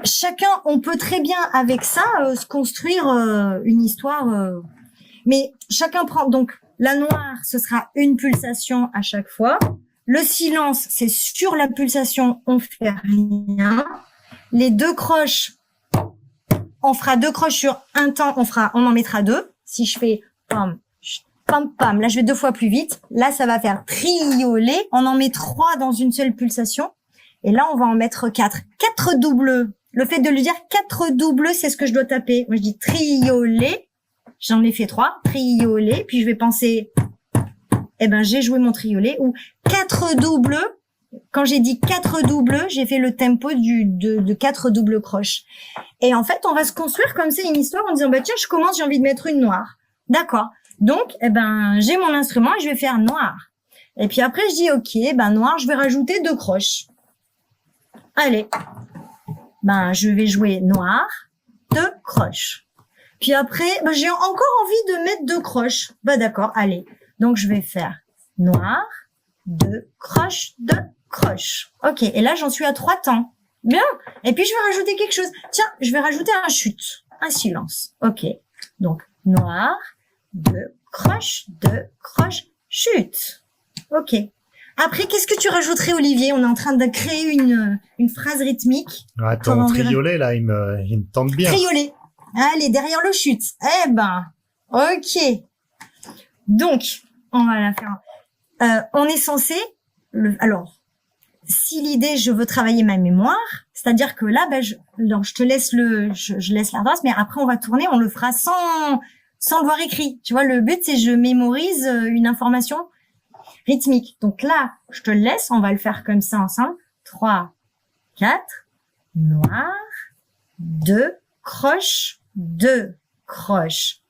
A: chacun, on peut très bien, avec ça, se construire une histoire. Mais chacun prend, donc, la noire, ce sera une pulsation à chaque fois. Le silence, c'est sur la pulsation, on fait rien. Les 2 croches, on fera 2 croches sur un temps, on en mettra 2. Si je fais pam, pam, pam, là je vais 2 fois plus vite. Là ça va faire trioler. On en met 3 dans une seule pulsation. Et là on va en mettre 4. 4 doubles. Le fait de lui dire 4 doubles, c'est ce que je dois taper. Moi je dis trioler. J'en ai fait 3. Trioler. Puis je vais penser, j'ai joué mon triolet. Ou 4 doubles. Quand j'ai dit 4 doubles, j'ai fait le tempo de 4 doubles croches. Et en fait, on va se construire comme ça une histoire en disant, tiens, je commence, j'ai envie de mettre une noire. D'accord. Donc, j'ai mon instrument et je vais faire noir. Et puis après, je dis, ok, noir, je vais rajouter 2 croches. Allez. Je vais jouer noir, 2 croches. Puis après, j'ai encore envie de mettre 2 croches. D'accord, allez. Donc, je vais faire noir, 2 croches, 2 croches. Ok, et là, j'en suis à 3 temps. Bien. Et puis, je vais rajouter quelque chose. Tiens, je vais rajouter un chute, un silence. Ok. Donc, noir, 2 croches, chute. Ok. Après, qu'est-ce que tu rajouterais, Olivier? On est en train de créer une phrase rythmique.
B: Ton triolet, là, il me tente bien.
A: Triolet. Allez, derrière le chute. Ok. Donc, on va la faire. On est censé... Alors, si l'idée, je veux travailler ma mémoire, c'est-à-dire que là, je te laisse je laisse la trace, mais après, on va tourner, on le fera sans le voir écrit. Tu vois, le but, c'est je mémorise une information rythmique. Donc là, je te le laisse, on va le faire comme ça ensemble. 3, 4, noir, 2, croche,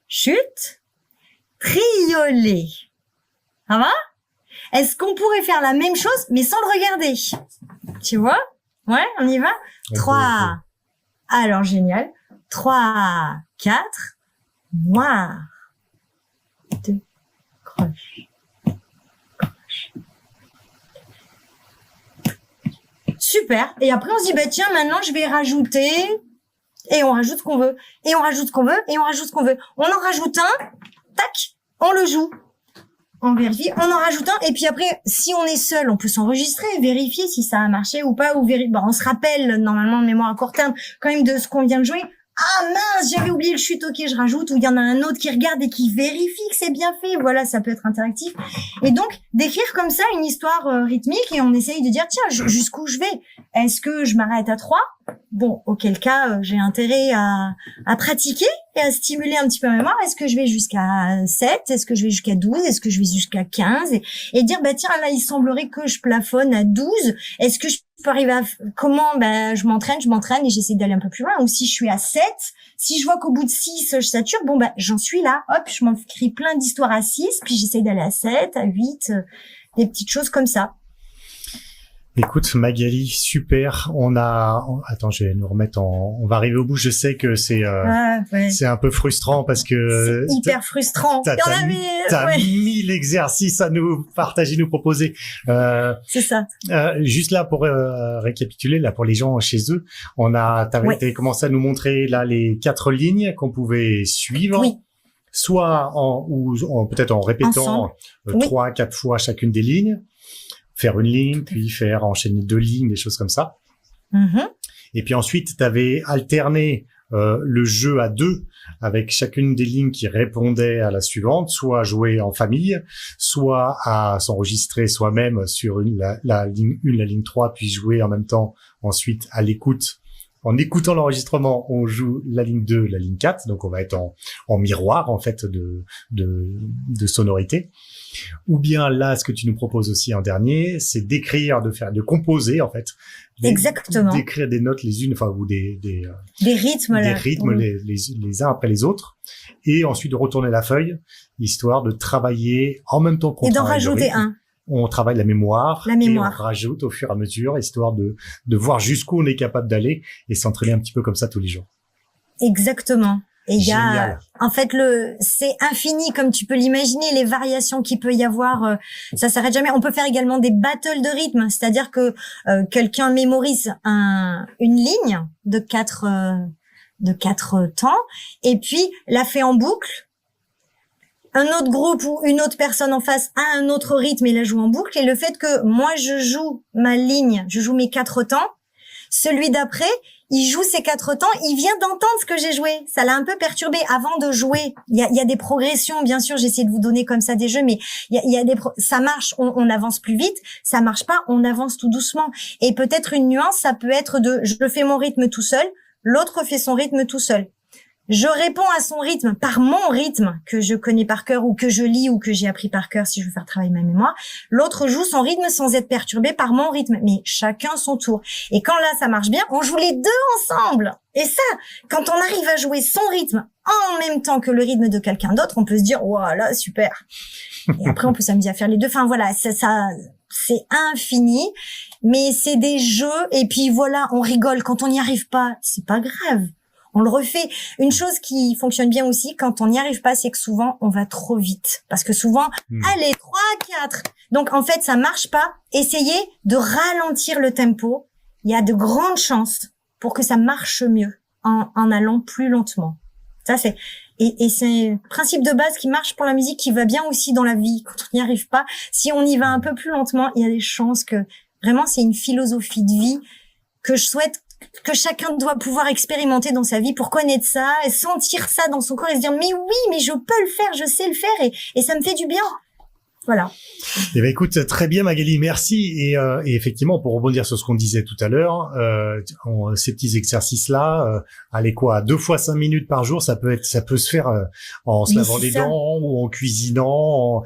A: chute, triolet. Ça va? Est-ce qu'on pourrait faire la même chose, mais sans le regarder? Tu vois? Ouais, on y va? 3. Alors, génial. 3, 4. Noir. 2. Croche. Super. Et après, on se dit, bah, tiens, maintenant, je vais rajouter. Et on rajoute ce qu'on veut. Et on rajoute ce qu'on veut. Et on rajoute ce qu'on veut. On en rajoute un. Tac. On le joue. On vérifie, on en rajoute un, et puis après, si on est seul, on peut s'enregistrer, vérifier si ça a marché ou pas, ou on se rappelle, normalement, de mémoire à court terme, quand même de ce qu'on vient de jouer. Ah mince, j'avais oublié le chute, ok, je rajoute, ou il y en a un autre qui regarde et qui vérifie que c'est bien fait, voilà, ça peut être interactif. Et donc, d'écrire comme ça une histoire rythmique, et on essaye de dire, tiens, jusqu'où je vais? Est-ce que je m'arrête à 3? Bon, auquel cas, j'ai intérêt à pratiquer et à stimuler un petit peu ma mémoire. Est-ce que je vais jusqu'à 7? Est-ce que je vais jusqu'à 12? Est-ce que je vais jusqu'à 15? Et dire, bah tiens, là, il semblerait que je plafonne à 12. Est-ce que je peux arriver à... Comment? Je m'entraîne et j'essaie d'aller un peu plus loin. Ou si je suis à 7, si je vois qu'au bout de 6, je sature, bon, j'en suis là. Hop, je m'écris plein d'histoires à 6, puis j'essaie d'aller à 7, à 8, des petites choses comme ça.
B: Écoute, Magali, super. Attends, je vais nous remettre on va arriver au bout. Je sais que c'est un peu frustrant parce que
A: c'est hyper frustrant.
B: T'as 1000 exercices à nous partager, nous proposer.
A: C'est ça.
B: Juste là pour récapituler, là pour les gens chez eux, t'avais commencé à nous montrer là les 4 lignes qu'on pouvait suivre. Oui. Soit peut-être en répétant 3, 4 fois chacune des lignes. Faire une ligne, puis faire enchaîner 2 lignes, des choses comme ça. Mm-hmm. Et puis ensuite, tu avais alterné le jeu à 2 avec chacune des lignes qui répondait à la suivante, soit à jouer en famille, soit à s'enregistrer soi-même sur la ligne 1, la ligne 3, puis jouer en même temps ensuite à l'écoute. En écoutant l'enregistrement, on joue la ligne 2, la ligne 4, donc on va être en miroir en fait de sonorité. Ou bien là, ce que tu nous proposes aussi en dernier, c'est de composer en fait.
A: Exactement.
B: D'écrire des notes les unes, ou des
A: rythmes,
B: les uns après les autres, et ensuite de retourner la feuille, histoire de travailler en même temps qu'on travaille.
A: Et d'en rajouter un.
B: On travaille la mémoire. Et on rajoute au fur et à mesure, histoire de voir jusqu'où on est capable d'aller et s'entraîner un petit peu comme ça tous les jours.
A: Exactement. Et il y a, en fait, c'est infini, comme tu peux l'imaginer, les variations qu'il peut y avoir, ça s'arrête jamais. On peut faire également des battles de rythme, c'est-à-dire que quelqu'un mémorise une ligne de 4 temps, et puis la fait en boucle. Un autre groupe ou une autre personne en face a un autre rythme et la joue en boucle. Et le fait que moi, je joue ma ligne, je joue mes 4 temps, celui d'après, il joue ses 4 temps, il vient d'entendre ce que j'ai joué. Ça l'a un peu perturbé avant de jouer. Il y a des progressions, bien sûr, j'essaie de vous donner comme ça des jeux, mais ça marche, on avance plus vite, ça marche pas, on avance tout doucement. Et peut-être une nuance, ça peut être je fais mon rythme tout seul, l'autre fait son rythme tout seul. Je réponds à son rythme par mon rythme que je connais par cœur ou que je lis ou que j'ai appris par cœur si je veux faire travailler ma mémoire. L'autre joue son rythme sans être perturbé par mon rythme, mais chacun son tour. Et quand là, ça marche bien, on joue les deux ensemble. Et ça, quand on arrive à jouer son rythme en même temps que le rythme de quelqu'un d'autre, on peut se dire, voilà, super. Et après, on peut s'amuser à faire les deux. Enfin, voilà, ça, c'est infini. Mais c'est des jeux. Et puis voilà, on rigole. Quand on n'y arrive pas, c'est pas grave. On le refait. Une chose qui fonctionne bien aussi, quand on n'y arrive pas, c'est que souvent, on va trop vite. Parce que souvent, allez, 3, 4. Donc, en fait, ça marche pas. Essayez de ralentir le tempo. Il y a de grandes chances pour que ça marche mieux en allant plus lentement. Ça, c'est c'est un principe de base qui marche pour la musique, qui va bien aussi dans la vie. Quand on n'y arrive pas, si on y va un peu plus lentement, il y a des chances que vraiment, c'est une philosophie de vie que je souhaite que chacun doit pouvoir expérimenter dans sa vie pour connaître ça et sentir ça dans son corps et se dire mais oui, mais je peux le faire, je sais le faire et ça me fait du bien. Voilà.
B: Eh ben écoute, très bien Magali, merci. Et effectivement, pour rebondir sur ce qu'on disait tout à l'heure, ces petits exercices-là, allez quoi, 2 fois 5 minutes par jour, ça peut se faire en se lavant les dents ou en cuisinant,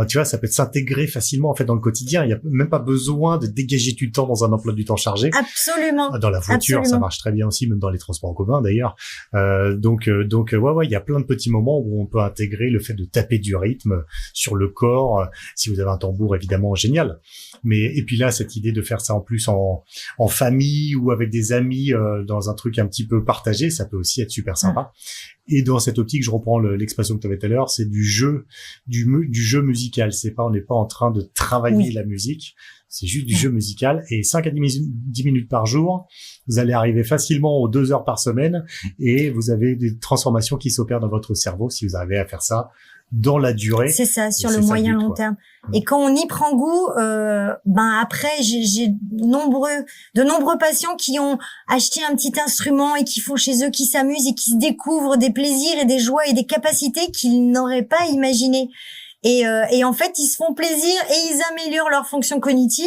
B: tu vois, ça peut s'intégrer facilement en fait dans le quotidien. Il y a même pas besoin de dégager du temps dans un emploi du temps chargé.
A: Absolument.
B: Dans la voiture,
A: Absolument.
B: ça marche très bien aussi, même dans les transports en commun d'ailleurs. Donc ouais, il y a plein de petits moments où on peut intégrer le fait de taper du rythme sur le corps. Si vous avez un tambour, évidemment, génial. Et puis là, cette idée de faire ça en plus en famille ou avec des amis dans un truc un petit peu partagé, ça peut aussi être super sympa. Et dans cette optique, je reprends l'expression que tu avais tout à l'heure, c'est du jeu musical. On n'est pas en train de travailler la musique. C'est juste du jeu musical. Et 5 à 10 minutes par jour, vous allez arriver facilement aux 2 heures par semaine et vous avez des transformations qui s'opèrent dans votre cerveau si vous arrivez à faire ça dans la durée.
A: C'est ça, sur le moyen long terme. Et quand on y prend goût, après, j'ai de nombreux patients qui ont acheté un petit instrument et qui font chez eux, qui s'amusent et qui se découvrent des plaisirs et des joies et des capacités qu'ils n'auraient pas imaginées. Et en fait, ils se font plaisir et ils améliorent leur fonction cognitive.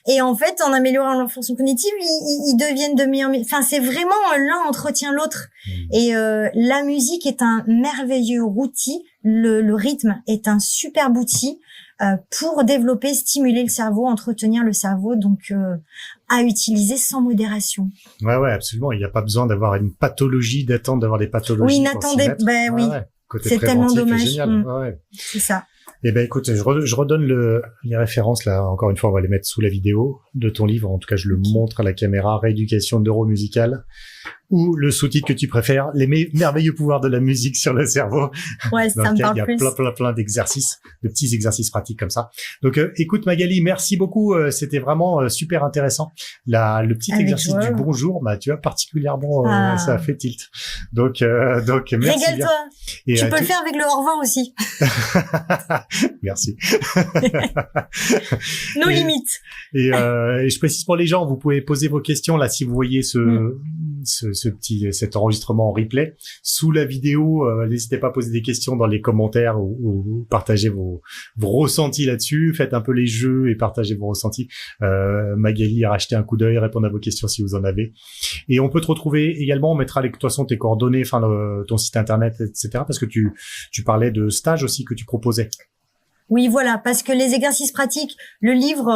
A: Et en fait, en améliorant leur fonction cognitive, ils deviennent de meilleurs. Enfin, c'est vraiment l'un entretient l'autre. Et la musique est un merveilleux outil. Le rythme est un superbe outil pour développer, stimuler le cerveau, entretenir le cerveau. Donc, à utiliser sans modération.
B: Ouais, absolument. Il n'y a pas besoin d'avoir une pathologie, d'attendre d'avoir des pathologies.
A: Oui, n'attendez. Oui.
B: Côté
A: c'est tellement dommage.
B: C'est génial.
A: C'est ça.
B: Eh ben écoute, je redonne les références là. Encore une fois, on va les mettre sous la vidéo de ton livre. En tout cas, je le montre à la caméra. Rééducation neuromusicale ou le sous-titre que tu préfères, les merveilleux pouvoirs de la musique sur le cerveau.
A: Ouais, ça me parle plus.
B: Il y a plein d'exercices, de petits exercices pratiques comme ça. Donc, écoute Magali, merci beaucoup. C'était vraiment super intéressant. Le petit exercice du bonjour, tu vois, particulièrement, ça a fait tilt. Donc merci.
A: Régale-toi. Tu peux le faire avec le au revoir aussi.
B: Merci.
A: Nos limites.
B: Et je précise pour les gens, vous pouvez poser vos questions là si vous voyez cet enregistrement en replay sous la vidéo. N'hésitez pas à poser des questions dans les commentaires ou partager vos ressentis là-dessus. Faites un peu les jeux et partagez vos ressentis. Magali a racheté un coup d'œil, répondre à vos questions si vous en avez. Et on peut te retrouver également. On mettra de toute façon tes coordonnées, ton site internet, etc. Parce que tu parlais de stages aussi que tu proposais.
A: Oui, voilà, parce que les exercices pratiques, le livre,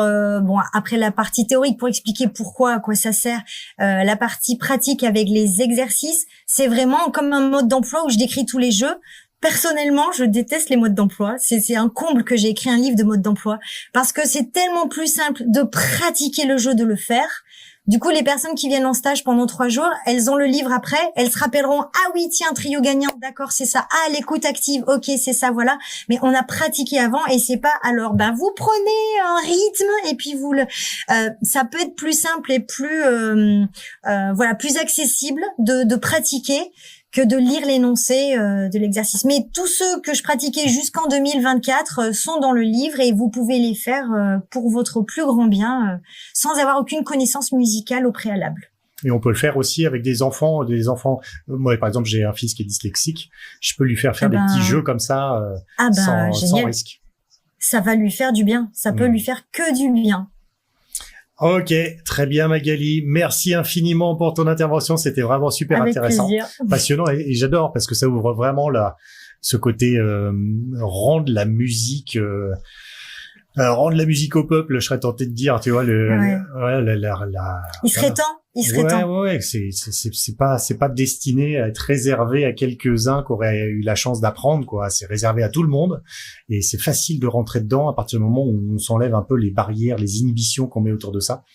A: après la partie théorique pour expliquer pourquoi, à quoi ça sert, la partie pratique avec les exercices, c'est vraiment comme un mode d'emploi où je décris tous les jeux. Personnellement, je déteste les modes d'emploi. C'est un comble que j'ai écrit un livre de modes d'emploi parce que c'est tellement plus simple de pratiquer le jeu, de le faire. Du coup, les personnes qui viennent en stage pendant 3 jours, elles ont le livre après, elles se rappelleront, ah oui, tiens, trio gagnant, d'accord, c'est ça. Ah, l'écoute active, ok, c'est ça, voilà. Mais on a pratiqué avant et c'est pas, alors, vous prenez un rythme et puis ça peut être plus simple et plus, plus accessible de pratiquer que de lire l'énoncé de l'exercice. Mais tous ceux que je pratiquais jusqu'en 2024 sont dans le livre et vous pouvez les faire pour votre plus grand bien sans avoir aucune connaissance musicale au préalable.
B: Et on peut le faire aussi avec des enfants. Moi, par exemple, j'ai un fils qui est dyslexique. Je peux lui faire des petits jeux comme ça sans risque.
A: Ça va lui faire du bien. Ça peut lui faire que du bien.
B: Ok, très bien Magali, merci infiniment pour ton intervention, c'était vraiment super intéressant, passionnant et j'adore parce que ça ouvre vraiment ce côté rendre la musique au peuple, je serais tenté de dire, tu vois,
A: il serait temps.
B: Ouais, c'est pas destiné à être réservé à quelques-uns qui auraient eu la chance d'apprendre, quoi. C'est réservé à tout le monde et c'est facile de rentrer dedans à partir du moment où on s'enlève un peu les barrières, les inhibitions qu'on met autour de ça.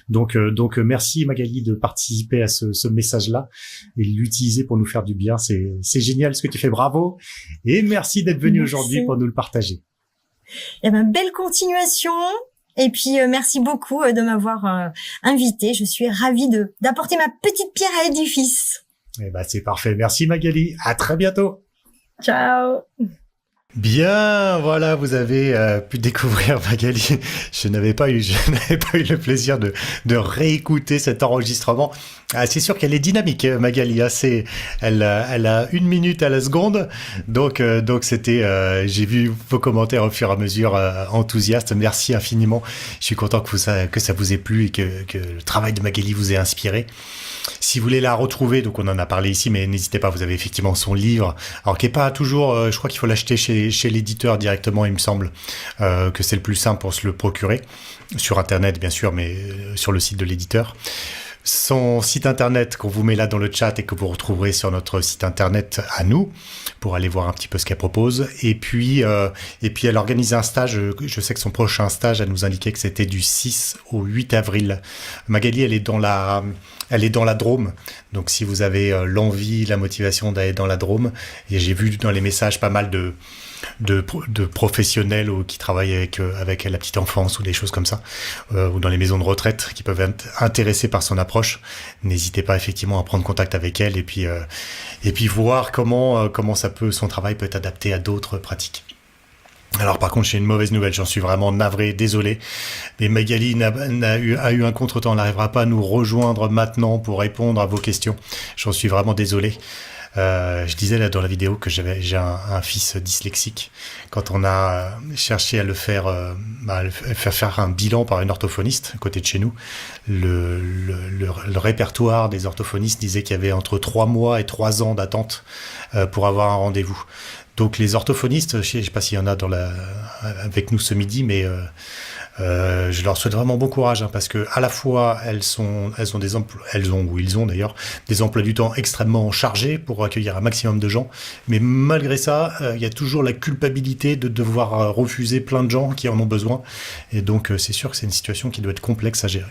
B: Donc merci Magali de participer à ce message-là et de l'utiliser pour nous faire du bien. C'est génial ce que tu fais, bravo et merci d'être venu aujourd'hui pour nous le partager.
A: Belle continuation. Et puis, merci beaucoup de m'avoir invité. Je suis ravie d'apporter ma petite pierre à l'édifice.
B: C'est parfait. Merci Magali. À très bientôt.
A: Ciao.
B: Bien, voilà, vous avez pu découvrir Magali. Je n'avais pas eu le plaisir de réécouter cet enregistrement. Ah, c'est sûr qu'elle est dynamique, Magali. Hein, elle a 1 minute à la seconde. Donc c'était, j'ai vu vos commentaires au fur et à mesure, enthousiastes. Merci infiniment. Je suis content que ça vous ait plu et que le travail de Magali vous ait inspiré. Si vous voulez la retrouver, donc on en a parlé ici, mais n'hésitez pas, vous avez effectivement son livre, alors qui est pas toujours, je crois qu'il faut l'acheter chez l'éditeur directement, il me semble, que c'est le plus simple pour se le procurer, sur Internet bien sûr, mais sur le site de l'éditeur. Son site internet qu'on vous met là dans le chat et que vous retrouverez sur notre site internet à nous pour aller voir un petit peu ce qu'elle propose. Et puis elle organise un stage. Je sais que son prochain stage, elle nous indiquait que c'était du 6 au 8 avril. Magali, elle est dans la Drôme. Donc si vous avez l'envie, la motivation d'aller dans la Drôme, et j'ai vu dans les messages pas mal de professionnels qui travaillent avec la petite enfance ou des choses comme ça, ou dans les maisons de retraite qui peuvent être intéressés par son approche. N'hésitez pas effectivement à prendre contact avec elle et puis voir comment son travail peut être adapté à d'autres pratiques. Alors par contre, j'ai une mauvaise nouvelle, j'en suis vraiment navré, désolé, mais Magali a eu un contretemps, elle n'arrivera pas à nous rejoindre maintenant pour répondre à vos questions. J'en suis vraiment désolé. Je disais là dans la vidéo que j'ai un fils dyslexique. Quand on a cherché à le faire faire un bilan par une orthophoniste à côté de chez nous, le répertoire des orthophonistes disait qu'il y avait entre 3 mois et 3 ans d'attente pour avoir un rendez-vous. Donc les orthophonistes, je ne sais pas s'il y en a avec nous ce midi, mais je leur souhaite vraiment bon courage, hein, parce que à la fois ils ont d'ailleurs des emplois du temps extrêmement chargés pour accueillir un maximum de gens, mais malgré ça, il y a toujours la culpabilité de devoir refuser plein de gens qui en ont besoin, et donc c'est sûr que c'est une situation qui doit être complexe à gérer.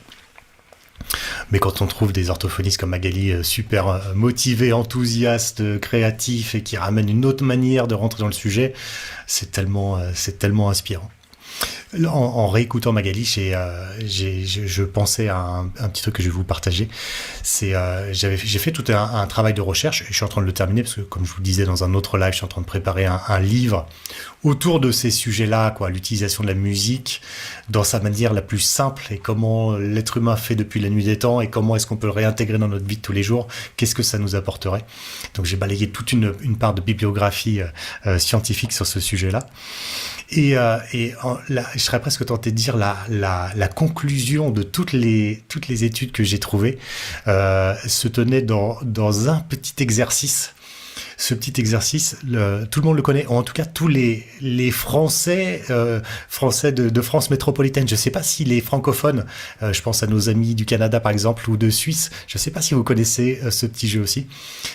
B: Mais quand on trouve des orthophonistes comme Magali, super motivés, enthousiastes, créatifs et qui ramènent une autre manière de rentrer dans le sujet, c'est tellement inspirant. En réécoutant Magali, je pensais à un petit truc que je vais vous partager. J'ai fait tout un travail de recherche et je suis en train de le terminer parce que, comme je vous le disais dans un autre live, je suis en train de préparer un livre autour de ces sujets-là, l'utilisation de la musique dans sa manière la plus simple et comment l'être humain fait depuis la nuit des temps et comment est-ce qu'on peut le réintégrer dans notre vie de tous les jours. Qu'est-ce que ça nous apporterait? Donc j'ai balayé toute une part de bibliographie scientifique sur ce sujet-là. Et je serais presque tenté de dire la conclusion de toutes les études que j'ai trouvées se tenait dans un petit exercice. Ce petit exercice, tout le monde le connaît, ou en tout cas tous les Français de France métropolitaine. Je ne sais pas si les francophones, je pense à nos amis du Canada par exemple, ou de Suisse, je ne sais pas si vous connaissez ce petit jeu aussi.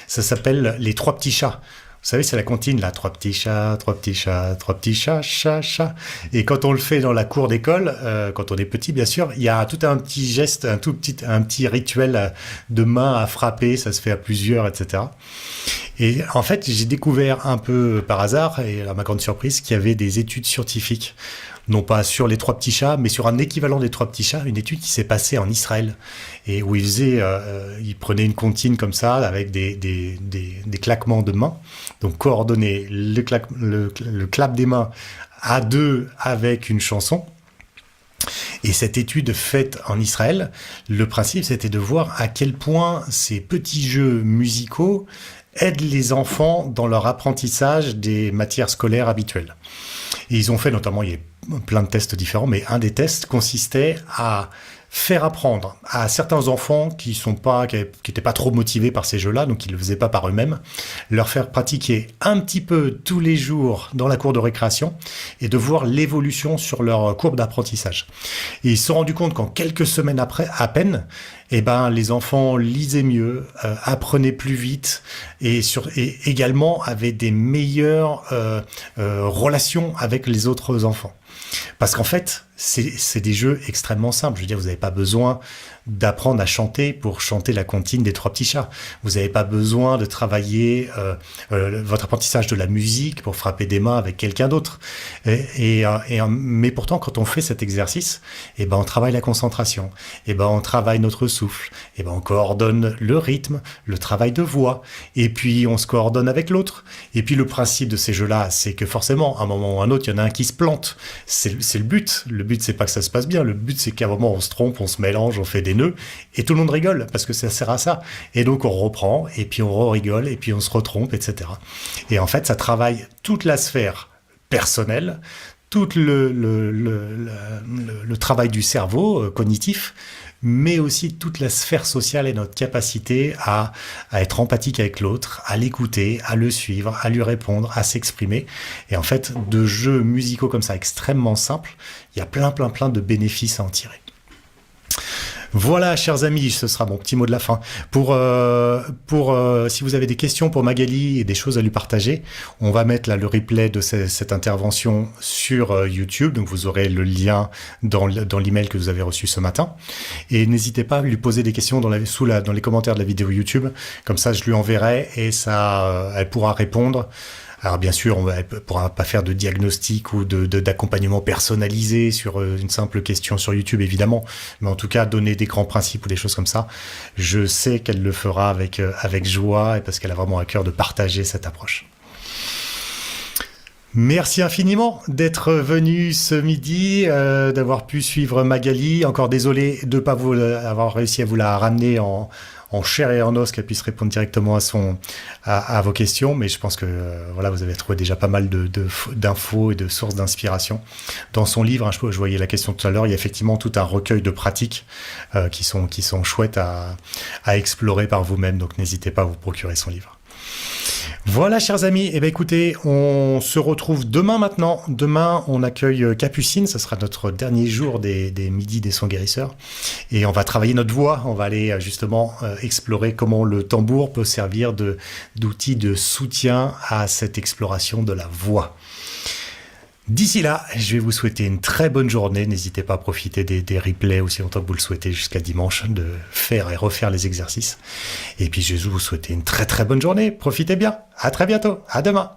B: Ça s'appelle les 3 petits chats. Vous savez, c'est la comptine, là. 3 petits chats, 3 petits chats, 3 petits chats, chat, chat. Et quand on le fait dans la cour d'école, quand on est petit, bien sûr, il y a tout un petit geste, un petit rituel de main à frapper. Ça se fait à plusieurs, etc. Et en fait, j'ai découvert un peu par hasard, et à ma grande surprise, qu'il y avait des études scientifiques, non pas sur les 3 petits chats, mais sur un équivalent des 3 petits chats, une étude qui s'est passée en Israël, et où ils prenaient une comptine comme ça, avec des claquements de mains, donc coordonner le clap des mains à 2 avec une chanson. Et cette étude faite en Israël, le principe c'était de voir à quel point ces petits jeux musicaux aident les enfants dans leur apprentissage des matières scolaires habituelles. Et ils ont fait notamment, il y a plein de tests différents, mais un des tests consistait à faire apprendre à certains enfants qui étaient pas trop motivés par ces jeux-là, donc ils le faisaient pas par eux-mêmes, leur faire pratiquer un petit peu tous les jours dans la cour de récréation et de voir l'évolution sur leur courbe d'apprentissage. Et ils se sont rendus compte qu'en quelques semaines après, à peine, les enfants lisaient mieux, apprenaient plus vite et également avaient des meilleures relations avec les autres enfants. Parce qu'en fait, c'est des jeux extrêmement simples. Je veux dire, vous n'avez pas besoin d'apprendre à chanter pour chanter la comptine des 3 petits chats. Vous n'avez pas besoin de travailler votre apprentissage de la musique pour frapper des mains avec quelqu'un d'autre. Mais pourtant, quand on fait cet exercice, on travaille la concentration, on travaille notre souffle, on coordonne le rythme, le travail de voix, et puis on se coordonne avec l'autre. Et puis le principe de ces jeux-là, c'est que forcément, à un moment ou à un autre, il y en a un qui se plante. C'est c'est le but. Le but, c'est pas que ça se passe bien. Le but, c'est qu'à un moment, on se trompe, on se mélange, on fait des nœuds, et tout le monde rigole, parce que ça sert à ça. Et donc, on reprend, et puis on rigole, et puis on se retrompe, etc. Et en fait, ça travaille toute la sphère personnelle, tout le travail du cerveau cognitif, mais aussi toute la sphère sociale et notre capacité à être empathique avec l'autre, à l'écouter, à le suivre, à lui répondre, à s'exprimer. Et en fait, de jeux musicaux comme ça, extrêmement simples, il y a plein de bénéfices à en tirer. Voilà, chers amis, ce sera mon petit mot de la fin. Si vous avez des questions pour Magali et des choses à lui partager, on va mettre là le replay de cette intervention sur YouTube. Donc vous aurez le lien dans l'email que vous avez reçu ce matin. Et n'hésitez pas à lui poser des questions dans les commentaires de la vidéo YouTube. Comme ça, je lui enverrai et elle pourra répondre. Alors bien sûr, elle ne pourra pas faire de diagnostic ou d'accompagnement personnalisé sur une simple question sur YouTube, évidemment. Mais en tout cas, donner des grands principes ou des choses comme ça, je sais qu'elle le fera avec joie et parce qu'elle a vraiment à cœur de partager cette approche. Merci infiniment d'être venu ce midi, d'avoir pu suivre Magali. Encore désolé de ne pas avoir réussi à vous la ramener en chair et en os, qu'elle puisse répondre directement à vos questions, mais je pense que voilà, vous avez trouvé déjà pas mal d'infos et de sources d'inspiration. Dans son livre, hein, je voyais la question tout à l'heure, il y a effectivement tout un recueil de pratiques qui sont chouettes à explorer par vous-même, donc n'hésitez pas à vous procurer son livre. Voilà, chers amis, eh bien, écoutez, on se retrouve demain maintenant. Demain, on accueille Capucine, ce sera notre dernier jour des midis des sons guérisseurs. Et on va travailler notre voix, on va aller justement explorer comment le tambour peut servir d'outil de soutien à cette exploration de la voix. D'ici là, je vais vous souhaiter une très bonne journée. N'hésitez pas à profiter des replays aussi longtemps que vous le souhaitez jusqu'à dimanche, de faire et refaire les exercices. Et puis je vais vous souhaiter une très très bonne journée. Profitez bien. À très bientôt. À demain.